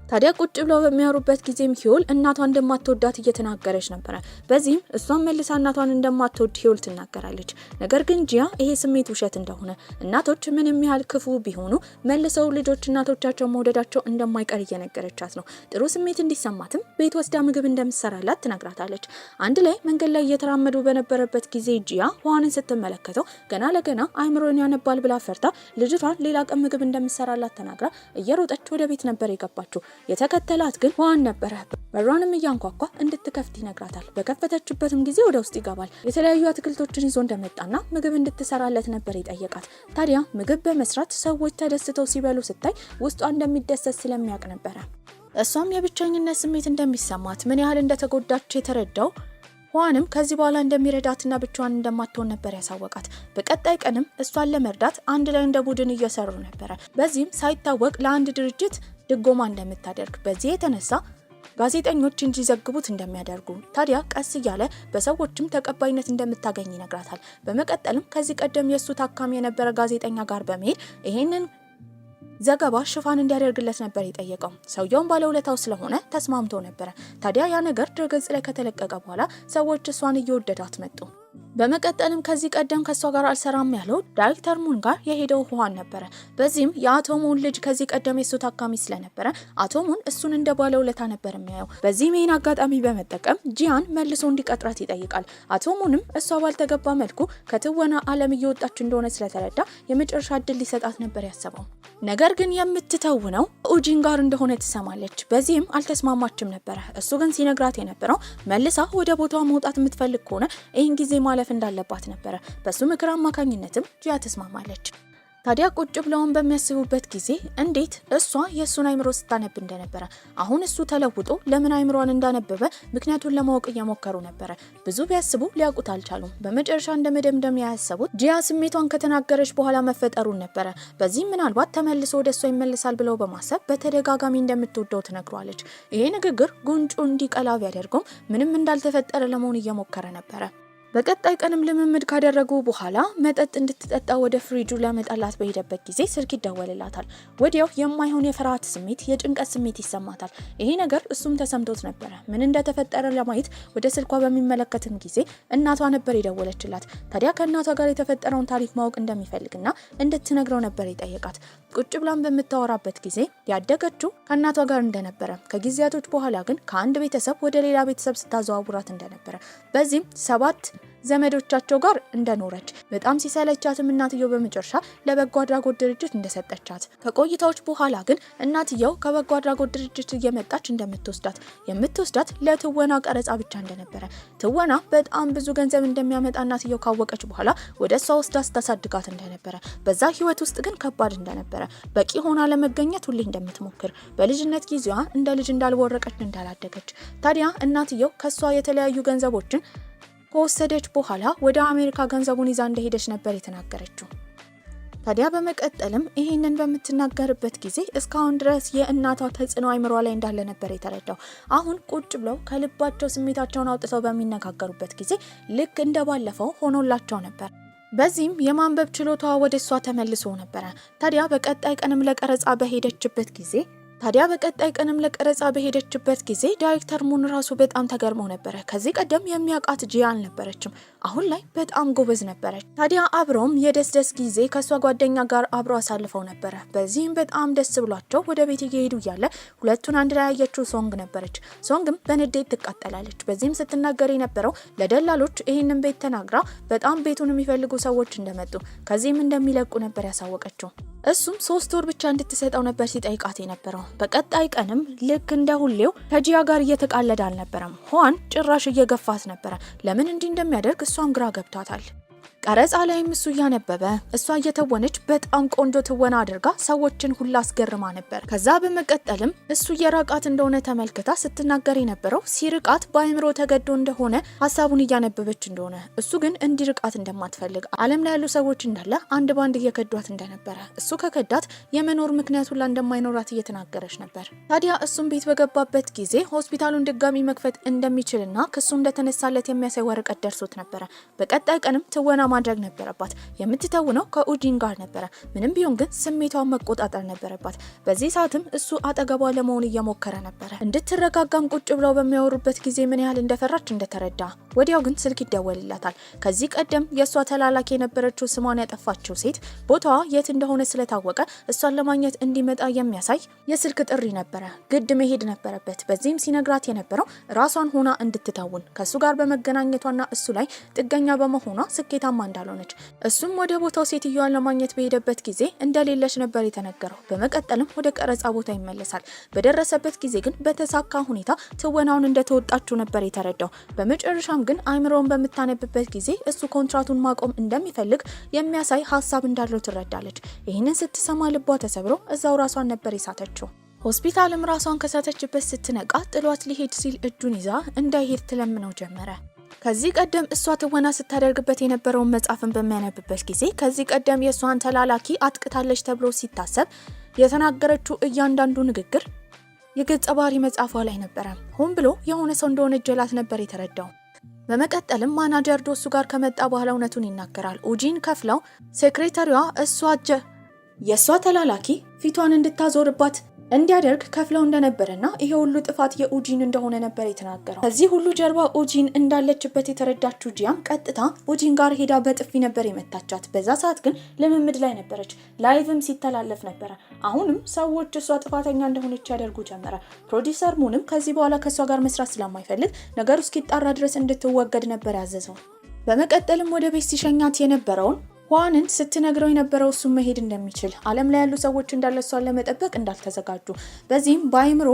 ታዲያ ቁጭ ብለው በሚያወሩበት ጊዜም ሂዮል እናቷን እንደማትወዳት እየተናገረች ነበር። በዚህም እሷን መልሳ እናቷን እንደማትወድ ሂዮል ትናገራለች። ነገር ግን ጂያ ይሄ ስሜት ውሸት እንደሆነ እናቶች ምንም ያህል ክፉ ቢሆኑ መልሰው ልጆች እናቶቻቸው መውደዳቸው እንደማይቀር እየነገረቻት ነው። ጥሩ ስሜት እንዲሰማትም ቤት ወስዳ ምግብ እንደምትሰራላት ትነግራታለች። አንድ ላይ መንገድ ላይ እየተራመዱ በነበረበት ጊዜ ጂያ ህዋንን ስትመለከተው ገና ለገና አይምሮን ያነባል ብላ ፈርታ ልጅቷን ሌላ ቀን ምግብ እንደምትሰራላት ተናግራ እየሮጠች ወደ ቤት ነበር የገባችው። የተከተላት ግን ህዋን ነበረ። በሯንም እያንኳኳ እንድትከፍት ይነግራታል። በከፈተችበትም ጊዜ ወደ ውስጥ ይገባል። የተለያዩ አትክልቶችን ይዞ እንደመጣና ምግብ እንድትሰራለት ነበር የጠየቃት። ታዲያ ምግብ በመስራት ሰዎች ተደስተው ሲበሉ ስታይ ውስጧ እንደሚደሰት ስለሚያውቅ ነበረ። እሷም የብቸኝነት ስሜት እንደሚሰማት ምን ያህል እንደተጎዳች የተረዳው ህዋንም ከዚህ በኋላ እንደሚረዳትና ብቻዋን እንደማትሆን ነበር ያሳወቃት። በቀጣይ ቀንም እሷን ለመርዳት አንድ ላይ እንደ ቡድን እየሰሩ ነበረ። በዚህም ሳይታወቅ ለአንድ ድርጅት ድጎማ እንደምታደርግ በዚህ የተነሳ ጋዜጠኞች እንዲዘግቡት እንደሚያደርጉ ታዲያ ቀስ እያለ በሰዎችም ተቀባይነት እንደምታገኝ ይነግራታል። በመቀጠልም ከዚህ ቀደም የሱ ታካሚ የነበረ ጋዜጠኛ ጋር በመሄድ ይሄንን ዘገባ ሽፋን እንዲያደርግለት ነበር የጠየቀው። ሰውየውን ባለውለታው ስለሆነ ተስማምቶ ነበረ። ታዲያ ያ ነገር ድረገጽ ላይ ከተለቀቀ በኋላ ሰዎች እሷን እየወደዳት መጡ። በመቀጠልም ከዚህ ቀደም ከሷ ጋር አልሰራም ያለው ዳይሬክተር ሙን ጋር የሄደው ህዋን ነበረ። በዚህም የአቶ ሙን ልጅ ከዚህ ቀደም የሱ ታካሚ ስለነበረ አቶ ሙን እሱን እንደ ባለውለታ ነበር የሚያየው። በዚህም ይህን አጋጣሚ በመጠቀም ጂያን መልሶ እንዲቀጥራት ይጠይቃል። አቶ ሙንም እሷ ባልተገባ መልኩ ከትወና ዓለም እየወጣች እንደሆነ ስለተረዳ የመጨረሻ እድል ሊሰጣት ነበር ያሰበው። ነገር ግን የምትተውነው ኡጂን ጋር እንደሆነ ትሰማለች። በዚህም አልተስማማችም ነበረ። እሱ ግን ሲነግራት የነበረው መልሳ ወደ ቦታዋ መውጣት የምትፈልግ ከሆነ ይህን ጊዜ ማለፍ እንዳለባት ነበረ። በሱ ምክር አማካኝነትም ጂያ ተስማማለች። ታዲያ ቁጭ ብለውን በሚያስቡበት ጊዜ እንዴት እሷ የሱን አይምሮ ስታነብ እንደነበረ አሁን እሱ ተለውጦ ለምን አይምሮን እንዳነበበ ምክንያቱን ለማወቅ እየሞከሩ ነበረ። ብዙ ቢያስቡ ሊያውቁት አልቻሉም። በመጨረሻ እንደ መደምደም ያሰቡት ጂያ ስሜቷን ከተናገረች በኋላ መፈጠሩን ነበረ። በዚህም ምናልባት ተመልሶ ወደ እሷ ይመለሳል ብለው በማሰብ በተደጋጋሚ እንደምትወደው ትነግሯለች። ይሄ ንግግር ጉንጩ እንዲቀላ ቢያደርገውም ምንም እንዳልተፈጠረ ለመሆን እየሞከረ ነበረ። በቀጣይ ቀንም ልምምድ ካደረጉ በኋላ መጠጥ እንድትጠጣ ወደ ፍሪጁ ለመጣላት በሄደበት ጊዜ ስልክ ይደወልላታል። ወዲያው የማይሆን የፍርሃት ስሜት፣ የጭንቀት ስሜት ይሰማታል። ይሄ ነገር እሱም ተሰምቶት ነበረ። ምን እንደተፈጠረ ለማየት ወደ ስልኳ በሚመለከትም ጊዜ እናቷ ነበር የደወለችላት። ታዲያ ከእናቷ ጋር የተፈጠረውን ታሪክ ማወቅ እንደሚፈልግና እንድትነግረው ነበር የጠየቃት። ቁጭ ብላን በምታወራበት ጊዜ ያደገችው ከእናቷ ጋር እንደነበረ፣ ከጊዜያቶች በኋላ ግን ከአንድ ቤተሰብ ወደ ሌላ ቤተሰብ ስታዘዋውራት እንደነበረ፣ በዚህም 7 ዘመዶቻቸው ጋር እንደኖረች በጣም ሲሰለቻትም እናትየው በመጨረሻ ለበጎ አድራጎት ድርጅት እንደሰጠቻት፣ ከቆይታዎች በኋላ ግን እናትየው ከበጎ አድራጎት ድርጅት እየመጣች የምትወስዳት ለትወና ቀረጻ ብቻ እንደነበረ፣ ትወና በጣም ብዙ ገንዘብ እንደሚያመጣ እናትየው ካወቀች በኋላ ወደ እሷ ወስዳ ስታሳድጋት እንደነበረ፣ በዛ ህይወት ውስጥ ግን ከባድ እንደነበረ፣ በቂ ሆና ለመገኘት ሁሌ እንደምትሞክር፣ በልጅነት ጊዜዋ እንደ ልጅ እንዳልወረቀች እንዳላደገች፣ ታዲያ እናትየው ከሷ የተለያዩ ገንዘቦችን ከወሰደች በኋላ ወደ አሜሪካ ገንዘቡን ይዛ እንደሄደች ነበር የተናገረችው። ታዲያ በመቀጠልም ይሄንን በምትናገርበት ጊዜ እስካሁን ድረስ የእናቷ ተጽዕኖ አይምሯ ላይ እንዳለ ነበር የተረዳው። አሁን ቁጭ ብለው ከልባቸው ስሜታቸውን አውጥተው በሚነጋገሩበት ጊዜ ልክ እንደባለፈው ሆኖላቸው ነበር። በዚህም የማንበብ ችሎታዋ ወደ እሷ ተመልሶ ነበረ። ታዲያ በቀጣይ ቀንም ለቀረጻ በሄደችበት ጊዜ ዳይሬክተር ሙን ራሱ በጣም ተገርሞ ነበረ። ከዚህ ቀደም የሚያውቃት ጂያ አልነበረችም። አሁን ላይ በጣም ጎበዝ ነበረች። ታዲያ አብረውም የደስደስ ጊዜ ከሷ ጓደኛ ጋር አብረው አሳልፈው ነበረ። በዚህም በጣም ደስ ብሏቸው ወደ ቤት እየሄዱ እያለ ሁለቱን አንድ ላይ ያየችው ሶንግ ነበረች። ሶንግም በንዴት ትቃጠላለች። በዚህም ስትናገር የነበረው ለደላሎች ይህንን ቤት ተናግራ በጣም ቤቱን የሚፈልጉ ሰዎች እንደመጡ ከዚህም እንደሚለቁ ነበር ያሳወቀችው። እሱም 3 ወር ብቻ እንድትሰጠው ነበር ሲጠይቃት የነበረው። በቀጣይ ቀንም ልክ እንደ ሁሌው ከጂያ ጋር እየተቃለደ አልነበረም። ህዋን ጭራሽ እየገፋት ነበረ። ለምን እንዲህ እንደሚያደርግ እሷም ግራ ገብቷታል። ቀረጻ ላይም እሱ እያነበበ እሷ እየተወነች በጣም ቆንጆ ትወና አድርጋ ሰዎችን ሁላ አስገርማ ነበር። ከዛ በመቀጠልም እሱ የራቃት እንደሆነ ተመልክታ ስትናገር የነበረው ሲርቃት በአይምሮ ተገዶ እንደሆነ ሀሳቡን እያነበበች እንደሆነ፣ እሱ ግን እንዲርቃት እንደማትፈልግ፣ ዓለም ላይ ያሉ ሰዎች እንዳለ አንድ ባንድ እየከዷት እንደነበረ፣ እሱ ከከዳት የመኖር ምክንያት ሁላ እንደማይኖራት እየተናገረች ነበር። ታዲያ እሱም ቤት በገባበት ጊዜ ሆስፒታሉን ድጋሚ መክፈት እንደሚችልና ክሱ እንደተነሳለት የሚያሳይ ወረቀት ደርሶት ነበረ። በቀጣይ ቀንም ትወና ማድረግ ነበረባት። የምትተውነው ከኡጂን ጋር ነበረ። ምንም ቢሆን ግን ስሜቷን መቆጣጠር ነበረባት። በዚህ ሰዓትም እሱ አጠገቧ ለመሆን እየሞከረ ነበረ። እንድትረጋጋም ቁጭ ብለው በሚያወሩበት ጊዜ ምን ያህል እንደፈራች እንደተረዳ። ወዲያው ግን ስልክ ይደወልላታል። ከዚህ ቀደም የእሷ ተላላኪ የነበረችው ስሟን ያጠፋችው ሴት ቦታዋ የት እንደሆነ ስለታወቀ እሷን ለማግኘት እንዲመጣ የሚያሳይ የስልክ ጥሪ ነበረ። ግድ መሄድ ነበረበት። በዚህም ሲነግራት የነበረው ራሷን ሆና እንድትተውን ከሱ ጋር በመገናኘቷና እሱ ላይ ጥገኛ በመሆኗ ስኬታማ እንዳልሆነች፣ እሱም ወደ ቦታው ሴትዮዋን ለማግኘት በሄደበት ጊዜ እንደሌለች ነበር የተነገረው። በመቀጠልም ወደ ቀረጻ ቦታ ይመለሳል። በደረሰበት ጊዜ ግን በተሳካ ሁኔታ ትወናውን እንደተወጣችው ነበር የተረዳው። በመጨረሻም ግን አይምሮውን በምታነብበት ጊዜ እሱ ኮንትራቱን ማቆም እንደሚፈልግ የሚያሳይ ሀሳብ እንዳለው ትረዳለች። ይህንን ስትሰማ ልቧ ተሰብሮ እዛው ራሷን ነበር የሳተችው። ሆስፒታልም ራሷን ከሳተችበት ስትነቃ ጥሏት ሊሄድ ሲል እጁን ይዛ እንዳይሄድ ትለምነው ጀመረ። ከዚህ ቀደም እሷ ትወና ስታደርግበት የነበረውን መጽሐፍን በሚያነብበት ጊዜ ከዚህ ቀደም የእሷን ተላላኪ አጥቅታለች ተብሎ ሲታሰብ የተናገረችው እያንዳንዱ ንግግር የገጸ ባህሪ መጽሐፏ ላይ ነበረ። ሆን ብሎ የሆነ ሰው እንደሆነ ጀላት ነበር የተረዳው። በመቀጠልም ማናጀር ዶሱ ጋር ከመጣ በኋላ እውነቱን ይናገራል። ኡጂን ከፍለው ሴክሬታሪዋ የእሷ ተላላኪ ፊቷን እንድታዞርባት እንዲያደርግ ከፍለው እንደነበረና ይሄ ሁሉ ጥፋት የኡጂን እንደሆነ ነበር የተናገረው። ከዚህ ሁሉ ጀርባ ኡጂን እንዳለችበት የተረዳችው ጂያን ቀጥታ ኡጂን ጋር ሄዳ በጥፊ ነበር የመታቻት። በዛ ሰዓት ግን ልምምድ ላይ ነበረች። ላይቭም ሲተላለፍ ነበረ። አሁንም ሰዎች እሷ ጥፋተኛ እንደሆነች ያደርጉ ጀመረ። ፕሮዲውሰር ሙንም ከዚህ በኋላ ከእሷ ጋር መስራት ስለማይፈልግ ነገሩ እስኪጣራ ድረስ እንድትወገድ ነበር ያዘዘው። በመቀጠልም ወደ ቤት ሲሸኛት የነበረውን ዋንን ስትነግረው የነበረው እሱ መሄድ እንደሚችል ዓለም ላይ ያሉ ሰዎች እንዳለ እሷን ለመጠበቅ እንዳልተዘጋጁ፣ በዚህም በአይምሮ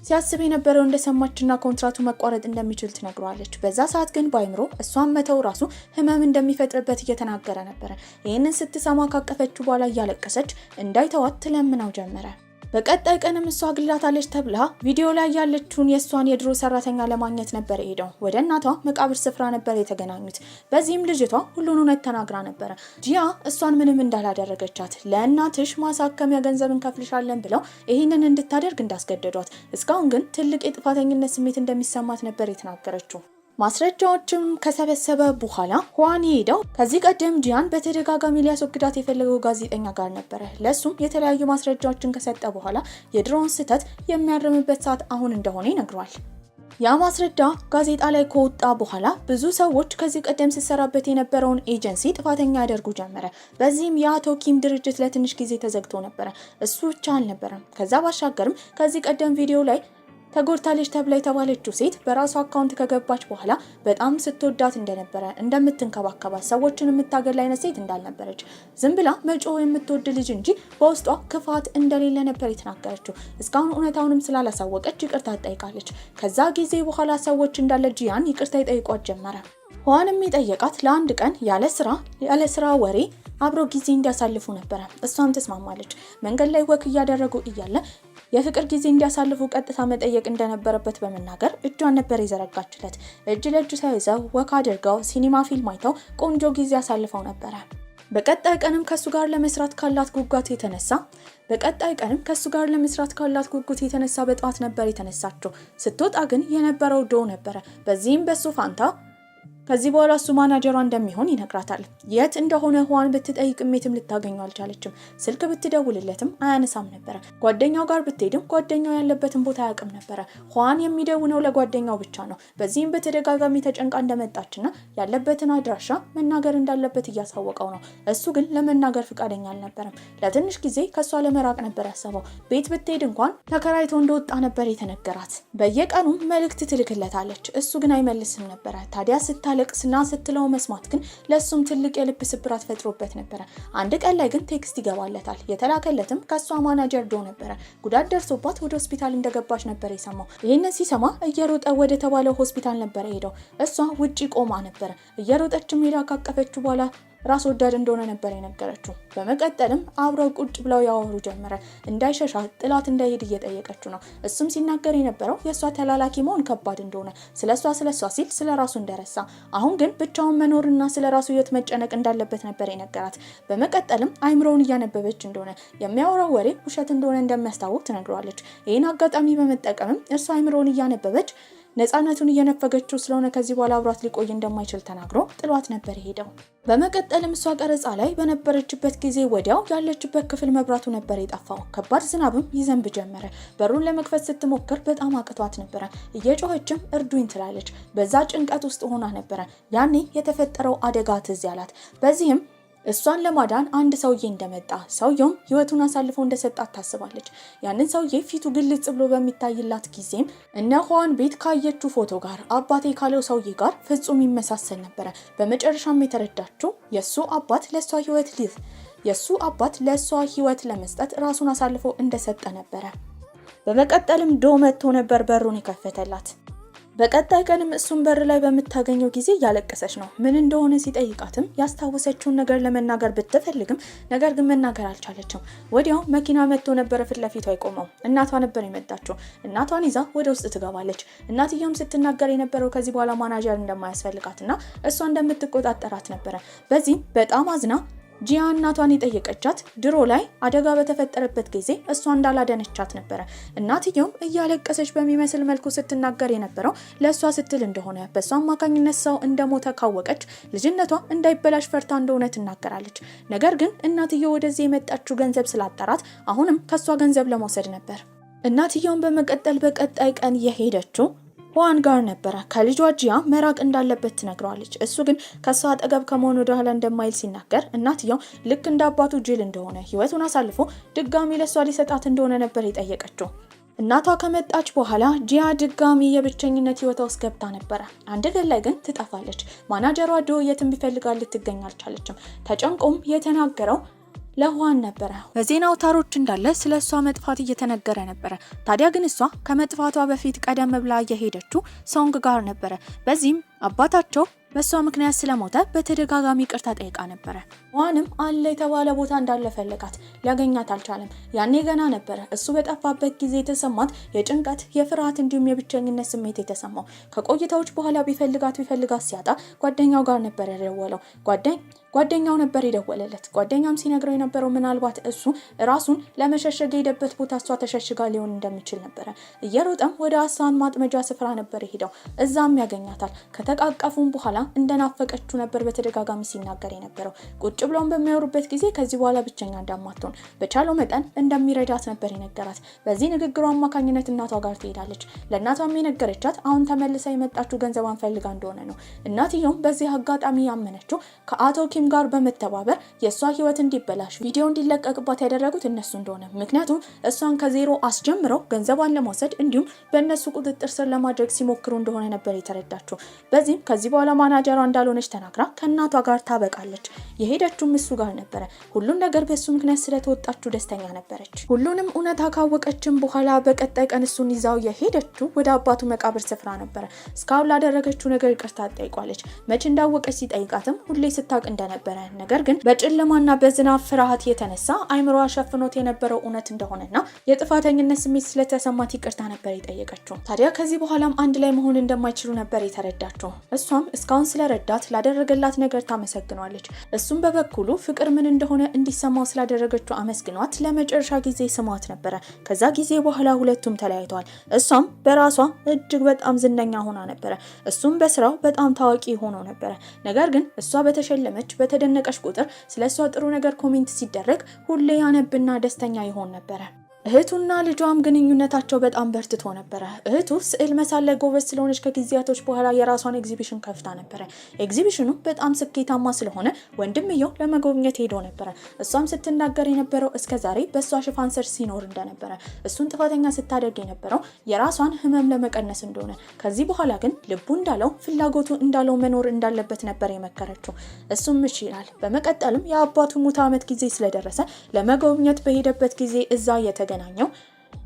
ሲያስብ የነበረው እንደሰማችና ኮንትራቱ መቋረጥ እንደሚችል ትነግረዋለች። በዛ ሰዓት ግን በአይምሮ እሷን መተው ራሱ ህመም እንደሚፈጥርበት እየተናገረ ነበረ። ይህንን ስትሰማ ካቀፈችው በኋላ እያለቀሰች እንዳይተዋት ትለምነው ጀመረ። በቀጣይ ቀንም እሷ ግላታለች ተብላ ቪዲዮ ላይ ያለችውን የእሷን የድሮ ሰራተኛ ለማግኘት ነበር ሄደው ወደ እናቷ መቃብር ስፍራ ነበር የተገናኙት። በዚህም ልጅቷ ሁሉን እውነት ተናግራ ነበረ። ጂያ እሷን ምንም እንዳላደረገቻት፣ ለእናትሽ ማሳከሚያ ገንዘብ እንከፍልሻለን ብለው ይህንን እንድታደርግ እንዳስገደዷት፣ እስካሁን ግን ትልቅ የጥፋተኝነት ስሜት እንደሚሰማት ነበር የተናገረችው። ማስረጃዎችም ከሰበሰበ በኋላ ሁዋን ሄደው ከዚህ ቀደም ጂያን በተደጋጋሚ ሊያስወግዳት የፈለገው ጋዜጠኛ ጋር ነበረ። ለሱም የተለያዩ ማስረጃዎችን ከሰጠ በኋላ የድሮውን ስህተት የሚያርምበት ሰዓት አሁን እንደሆነ ይነግሯል። ያ ማስረጃ ጋዜጣ ላይ ከወጣ በኋላ ብዙ ሰዎች ከዚህ ቀደም ሲሰራበት የነበረውን ኤጀንሲ ጥፋተኛ ያደርጉ ጀመረ። በዚህም የአቶ ኪም ድርጅት ለትንሽ ጊዜ ተዘግቶ ነበረ። እሱ ብቻ አልነበረም። ከዛ ባሻገርም ከዚህ ቀደም ቪዲዮ ላይ ተጎድታለች ተብላ የተባለችው ሴት በራሷ አካውንት ከገባች በኋላ በጣም ስትወዳት እንደነበረ፣ እንደምትንከባከባት፣ ሰዎችን የምታገል አይነት ሴት እንዳልነበረች፣ ዝም ብላ መጮህ የምትወድ ልጅ እንጂ በውስጧ ክፋት እንደሌለ ነበር የተናገረችው። እስካሁን እውነታውንም ስላላሳወቀች ይቅርታ ትጠይቃለች። ከዛ ጊዜ በኋላ ሰዎች እንዳለ ጂያን ይቅርታ ይጠይቋት ጀመረ። ዋንም የጠየቃት ለአንድ ቀን ያለ ስራ ወሬ አብሮ ጊዜ እንዲያሳልፉ ነበረ። እሷም ተስማማለች። መንገድ ላይ ወክ እያደረጉ እያለ የፍቅር ጊዜ እንዲያሳልፉ ቀጥታ መጠየቅ እንደነበረበት በመናገር እጇን ነበር የዘረጋችለት። እጅ ለእጅ ተያይዘው ወክ አድርገው ሲኒማ ፊልም አይተው ቆንጆ ጊዜ አሳልፈው ነበረ። በቀጣይ ቀንም ከሱ ጋር ለመስራት ካላት ጉጉት የተነሳ በጠዋት ነበር የተነሳችው። ስትወጣ ግን የነበረው ዶ ነበረ። በዚህም በሱ ፋንታ ከዚህ በኋላ እሱ ማናጀሯ እንደሚሆን ይነግራታል። የት እንደሆነ ሁዋን ብትጠይቅም የትም ልታገኘው አልቻለችም። ስልክ ብትደውልለትም አያነሳም ነበረ። ጓደኛው ጋር ብትሄድም ጓደኛው ያለበትን ቦታ አያውቅም ነበረ። ሁዋን የሚደውለው ለጓደኛው ብቻ ነው። በዚህም በተደጋጋሚ ተጨንቃ እንደመጣችና ያለበትን አድራሻ መናገር እንዳለበት እያሳወቀው ነው። እሱ ግን ለመናገር ፍቃደኛ አልነበረም። ለትንሽ ጊዜ ከሷ ለመራቅ ነበር ያሰበው። ቤት ብትሄድ እንኳን ተከራይቶ እንደወጣ ነበር የተነገራት። በየቀኑ መልእክት ትልክለታለች። እሱ ግን አይመልስም ነበረ። ታዲያ ለቅስና ስትለው መስማት ግን ለሱም ትልቅ የልብ ስብራት ፈጥሮበት ነበረ። አንድ ቀን ላይ ግን ቴክስት ይገባለታል። የተላከለትም ከሷ ማናጀር ዶ ነበረ። ጉዳት ደርሶባት ወደ ሆስፒታል እንደገባች ነበር የሰማው። ይህንን ሲሰማ እየሮጠ ወደ ተባለው ሆስፒታል ነበር ሄደው። እሷ ውጪ ቆማ ነበረ። እየሮጠችም ሄዳ ካቀፈችው በኋላ ራስ ወዳድ እንደሆነ ነበር የነገረችው። በመቀጠልም አብረው ቁጭ ብለው ያወሩ ጀመረ። እንዳይሸሻ ጥላት እንዳይሄድ እየጠየቀችው ነው። እሱም ሲናገር የነበረው የእሷ ተላላኪ መሆን ከባድ እንደሆነ፣ ስለሷ ሲል ስለራሱ እንደረሳ፣ አሁን ግን ብቻውን መኖርና ስለራሱ ህይወት መጨነቅ እንዳለበት ነበር የነገራት። በመቀጠልም አይምሮውን እያነበበች እንደሆነ፣ የሚያወራው ወሬ ውሸት እንደሆነ እንደሚያስታውቅ ትነግረዋለች። ይህን አጋጣሚ በመጠቀምም እሷ አይምሮውን እያነበበች ነፃነቱን እየነፈገችው ስለሆነ ከዚህ በኋላ አብሯት ሊቆይ እንደማይችል ተናግሮ ጥሏት ነበር ሄደው። በመቀጠልም እሷ ቀረጻ ላይ በነበረችበት ጊዜ ወዲያው ያለችበት ክፍል መብራቱ ነበር የጠፋው። ከባድ ዝናብም ይዘንብ ጀመረ። በሩን ለመክፈት ስትሞክር በጣም አቅቷት ነበረ። እየጮኸችም እርዱኝ ትላለች። በዛ ጭንቀት ውስጥ ሆና ነበረ ያኔ የተፈጠረው አደጋ ትዝ ያላት። በዚህም እሷን ለማዳን አንድ ሰውዬ እንደመጣ ሰውየውም ህይወቱን አሳልፎ እንደሰጣት ታስባለች። ያንን ሰውዬ ፊቱ ግልጽ ብሎ በሚታይላት ጊዜም እነ ኋን ቤት ካየችው ፎቶ ጋር አባቴ ካለው ሰውዬ ጋር ፍጹም ይመሳሰል ነበረ። በመጨረሻም የተረዳችው የሱ አባት ለሷ ህይወት ለመስጠት ራሱን አሳልፎ እንደሰጠ ነበረ። በመቀጠልም ዶ መጥቶ ነበር በሩን የከፈተላት። በቀጣይ ቀንም እሱን በር ላይ በምታገኘው ጊዜ ያለቀሰች ነው። ምን እንደሆነ ሲጠይቃትም ያስታወሰችውን ነገር ለመናገር ብትፈልግም ነገር ግን መናገር አልቻለችም። ወዲያው መኪና መጥቶ ነበር ፊት ለፊቷ የቆመው። እናቷ ነበር የመጣችው። እናቷን ይዛ ወደ ውስጥ ትገባለች። እናትየውም ስትናገር የነበረው ከዚህ በኋላ ማናጀር እንደማያስፈልጋትና እሷ እንደምትቆጣጠራት ነበረ። በዚህም በጣም አዝና ጂያ እናቷን የጠየቀቻት ድሮ ላይ አደጋ በተፈጠረበት ጊዜ እሷ እንዳላደነቻት ነበረ። እናትየውም እያለቀሰች በሚመስል መልኩ ስትናገር የነበረው ለእሷ ስትል እንደሆነ በእሷ አማካኝነት ሰው እንደሞተ ካወቀች ልጅነቷ እንዳይበላሽ ፈርታ እንደሆነ ትናገራለች። ነገር ግን እናትየው ወደዚህ የመጣችው ገንዘብ ስላጠራት አሁንም ከሷ ገንዘብ ለመውሰድ ነበር። እናትየውም በመቀጠል በቀጣይ ቀን የሄደችው ኋን ጋር ነበረ። ከልጇ ጂያ መራቅ እንዳለበት ትነግረዋለች። እሱ ግን ከሷ አጠገብ ከመሆን ወደ ኋላ እንደማይል ሲናገር እናትየው ልክ እንደ አባቱ ጅል እንደሆነ ህይወቱን አሳልፎ ድጋሚ ለሷ ሊሰጣት እንደሆነ ነበር የጠየቀችው። እናቷ ከመጣች በኋላ ጂያ ድጋሚ የብቸኝነት ህይወቷ ውስጥ ገብታ ነበረ። አንድ ቀን ላይ ግን ትጠፋለች። ማናጀሯ ዶ የትም ቢፈልጋት ልትገኝ አልቻለችም። ተጨንቆም የተናገረው ለኋን ነበረ። በዜና አውታሮች እንዳለ ስለሷ መጥፋት እየተነገረ ነበረ። ታዲያ ግን እሷ ከመጥፋቷ በፊት ቀደም ብላ የሄደችው ሶንግ ጋር ነበረ። በዚህም አባታቸው በሷ ምክንያት ስለሞተ በተደጋጋሚ ይቅርታ ጠይቃ ነበረ። ዋንም አለ የተባለ ቦታ እንዳለ ፈለጋት፣ ሊያገኛት አልቻለም። ያኔ ገና ነበረ እሱ በጠፋበት ጊዜ የተሰማት የጭንቀት፣ የፍርሃት እንዲሁም የብቸኝነት ስሜት የተሰማው። ከቆይታዎች በኋላ ቢፈልጋት ሲያጣ ጓደኛው ጋር ነበር የደወለው። ጓደኛው ነበር የደወለለት። ጓደኛም ሲነግረው የነበረው ምናልባት እሱ ራሱን ለመሸሸግ የሄደበት ቦታ እሷ ተሸሽጋ ሊሆን እንደሚችል ነበረ። እየሮጠም ወደ አሳን ማጥመጃ ስፍራ ነበር የሄደው። እዛም ያገኛታል። ከተቃቀፉም በኋላ እንደናፈቀችው ነበር በተደጋጋሚ ሲናገር የነበረው። ቁጭ ብሎም በሚያወሩበት ጊዜ ከዚህ በኋላ ብቸኛ እንደማትሆን በቻለው መጠን እንደሚረዳት ነበር የነገራት። በዚህ ንግግሩ አማካኝነት እናቷ ጋር ትሄዳለች። ለእናቷም የነገረቻት አሁን ተመልሳ የመጣችው ገንዘቧን ፈልጋ እንደሆነ ነው። እናትየውም በዚህ አጋጣሚ ያመነችው ከአቶ ኪም ጋር በመተባበር የሷ ህይወት እንዲበላሽ ቪዲዮ እንዲለቀቅባት ያደረጉት እነሱ እንደሆነ፣ ምክንያቱም እሷን ከዜሮ አስጀምረው ገንዘቧን ለመውሰድ እንዲሁም በእነሱ ቁጥጥር ስር ለማድረግ ሲሞክሩ እንደሆነ ነበር የተረዳችው። በዚህም ከዚህ በኋላ ማናጀሯ እንዳልሆነች ተናግራ ከእናቷ ጋር ታበቃለች። የሄደችውም እሱ ጋር ነበረ። ሁሉን ነገር በሱ ምክንያት ስለተወጣችው ደስተኛ ነበረች። ሁሉንም እውነታ ካወቀችም በኋላ በቀጣይ ቀን እሱን ይዛው የሄደችው ወደ አባቱ መቃብር ስፍራ ነበረ። እስካሁን ላደረገችው ነገር ይቅርታ ጠይቋለች። መቼ እንዳወቀች ሲጠይቃትም ሁሌ ስታውቅ እንደነበረ፣ ነገር ግን በጨለማና በዝናብ ፍርሃት የተነሳ አይምሮዋ ሸፍኖት የነበረው እውነት እንደሆነና የጥፋተኝነት ስሜት ስለተሰማት ይቅርታ ነበር የጠየቀችው። ታዲያ ከዚህ በኋላም አንድ ላይ መሆን እንደማይችሉ ነበር የተረዳችው። እሷም እስካሁን ስለረዳት ላደረገላት ነገር ታመሰግኗለች። እሱም በበኩሉ ፍቅር ምን እንደሆነ እንዲሰማው ስላደረገችው አመስግኗት ለመጨረሻ ጊዜ ስሟት ነበረ። ከዛ ጊዜ በኋላ ሁለቱም ተለያይተዋል። እሷም በራሷ እጅግ በጣም ዝነኛ ሆና ነበረ። እሱም በስራው በጣም ታዋቂ ሆኖ ነበረ። ነገር ግን እሷ በተሸለመች በተደነቀች ቁጥር ስለሷ ጥሩ ነገር ኮሜንት ሲደረግ ሁሌ ያነብና ደስተኛ ይሆን ነበረ። እህቱና ልጇም ግንኙነታቸው በጣም በርትቶ ነበረ። እህቱ ስዕል መሳል ላይ ጎበዝ ስለሆነች ከጊዜያቶች በኋላ የራሷን ኤግዚቢሽን ከፍታ ነበረ። ኤግዚቢሽኑ በጣም ስኬታማ ስለሆነ ወንድምየው ለመጎብኘት ሄዶ ነበረ። እሷም ስትናገር የነበረው እስከዛሬ በእሷ ሽፋን ስር ሲኖር እንደነበረ፣ እሱን ጥፋተኛ ስታደርግ የነበረው የራሷን ህመም ለመቀነስ እንደሆነ፣ ከዚህ በኋላ ግን ልቡ እንዳለው ፍላጎቱ እንዳለው መኖር እንዳለበት ነበር የመከረችው። እሱም እሺ ይላል። በመቀጠልም የአባቱ ሙት ዓመት ጊዜ ስለደረሰ ለመጎብኘት በሄደበት ጊዜ እዛ የተገናኘው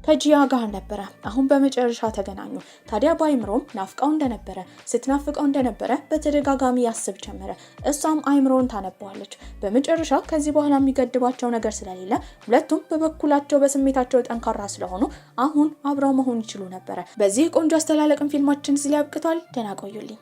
ከጂያ ጋር ነበረ። አሁን በመጨረሻ ተገናኙ። ታዲያ ባይምሮም ናፍቃው እንደነበረ ስትናፍቀው እንደነበረ በተደጋጋሚ ያስብ ጀመረ። እሷም አይምሮን ታነበዋለች። በመጨረሻ ከዚህ በኋላ የሚገድባቸው ነገር ስለሌለ ሁለቱም በበኩላቸው በስሜታቸው ጠንካራ ስለሆኑ አሁን አብረው መሆን ይችሉ ነበረ። በዚህ ቆንጆ አስተላለቅም ፊልማችን እዚህ ላይ አብቅቷል። ደህና ቆዩልኝ።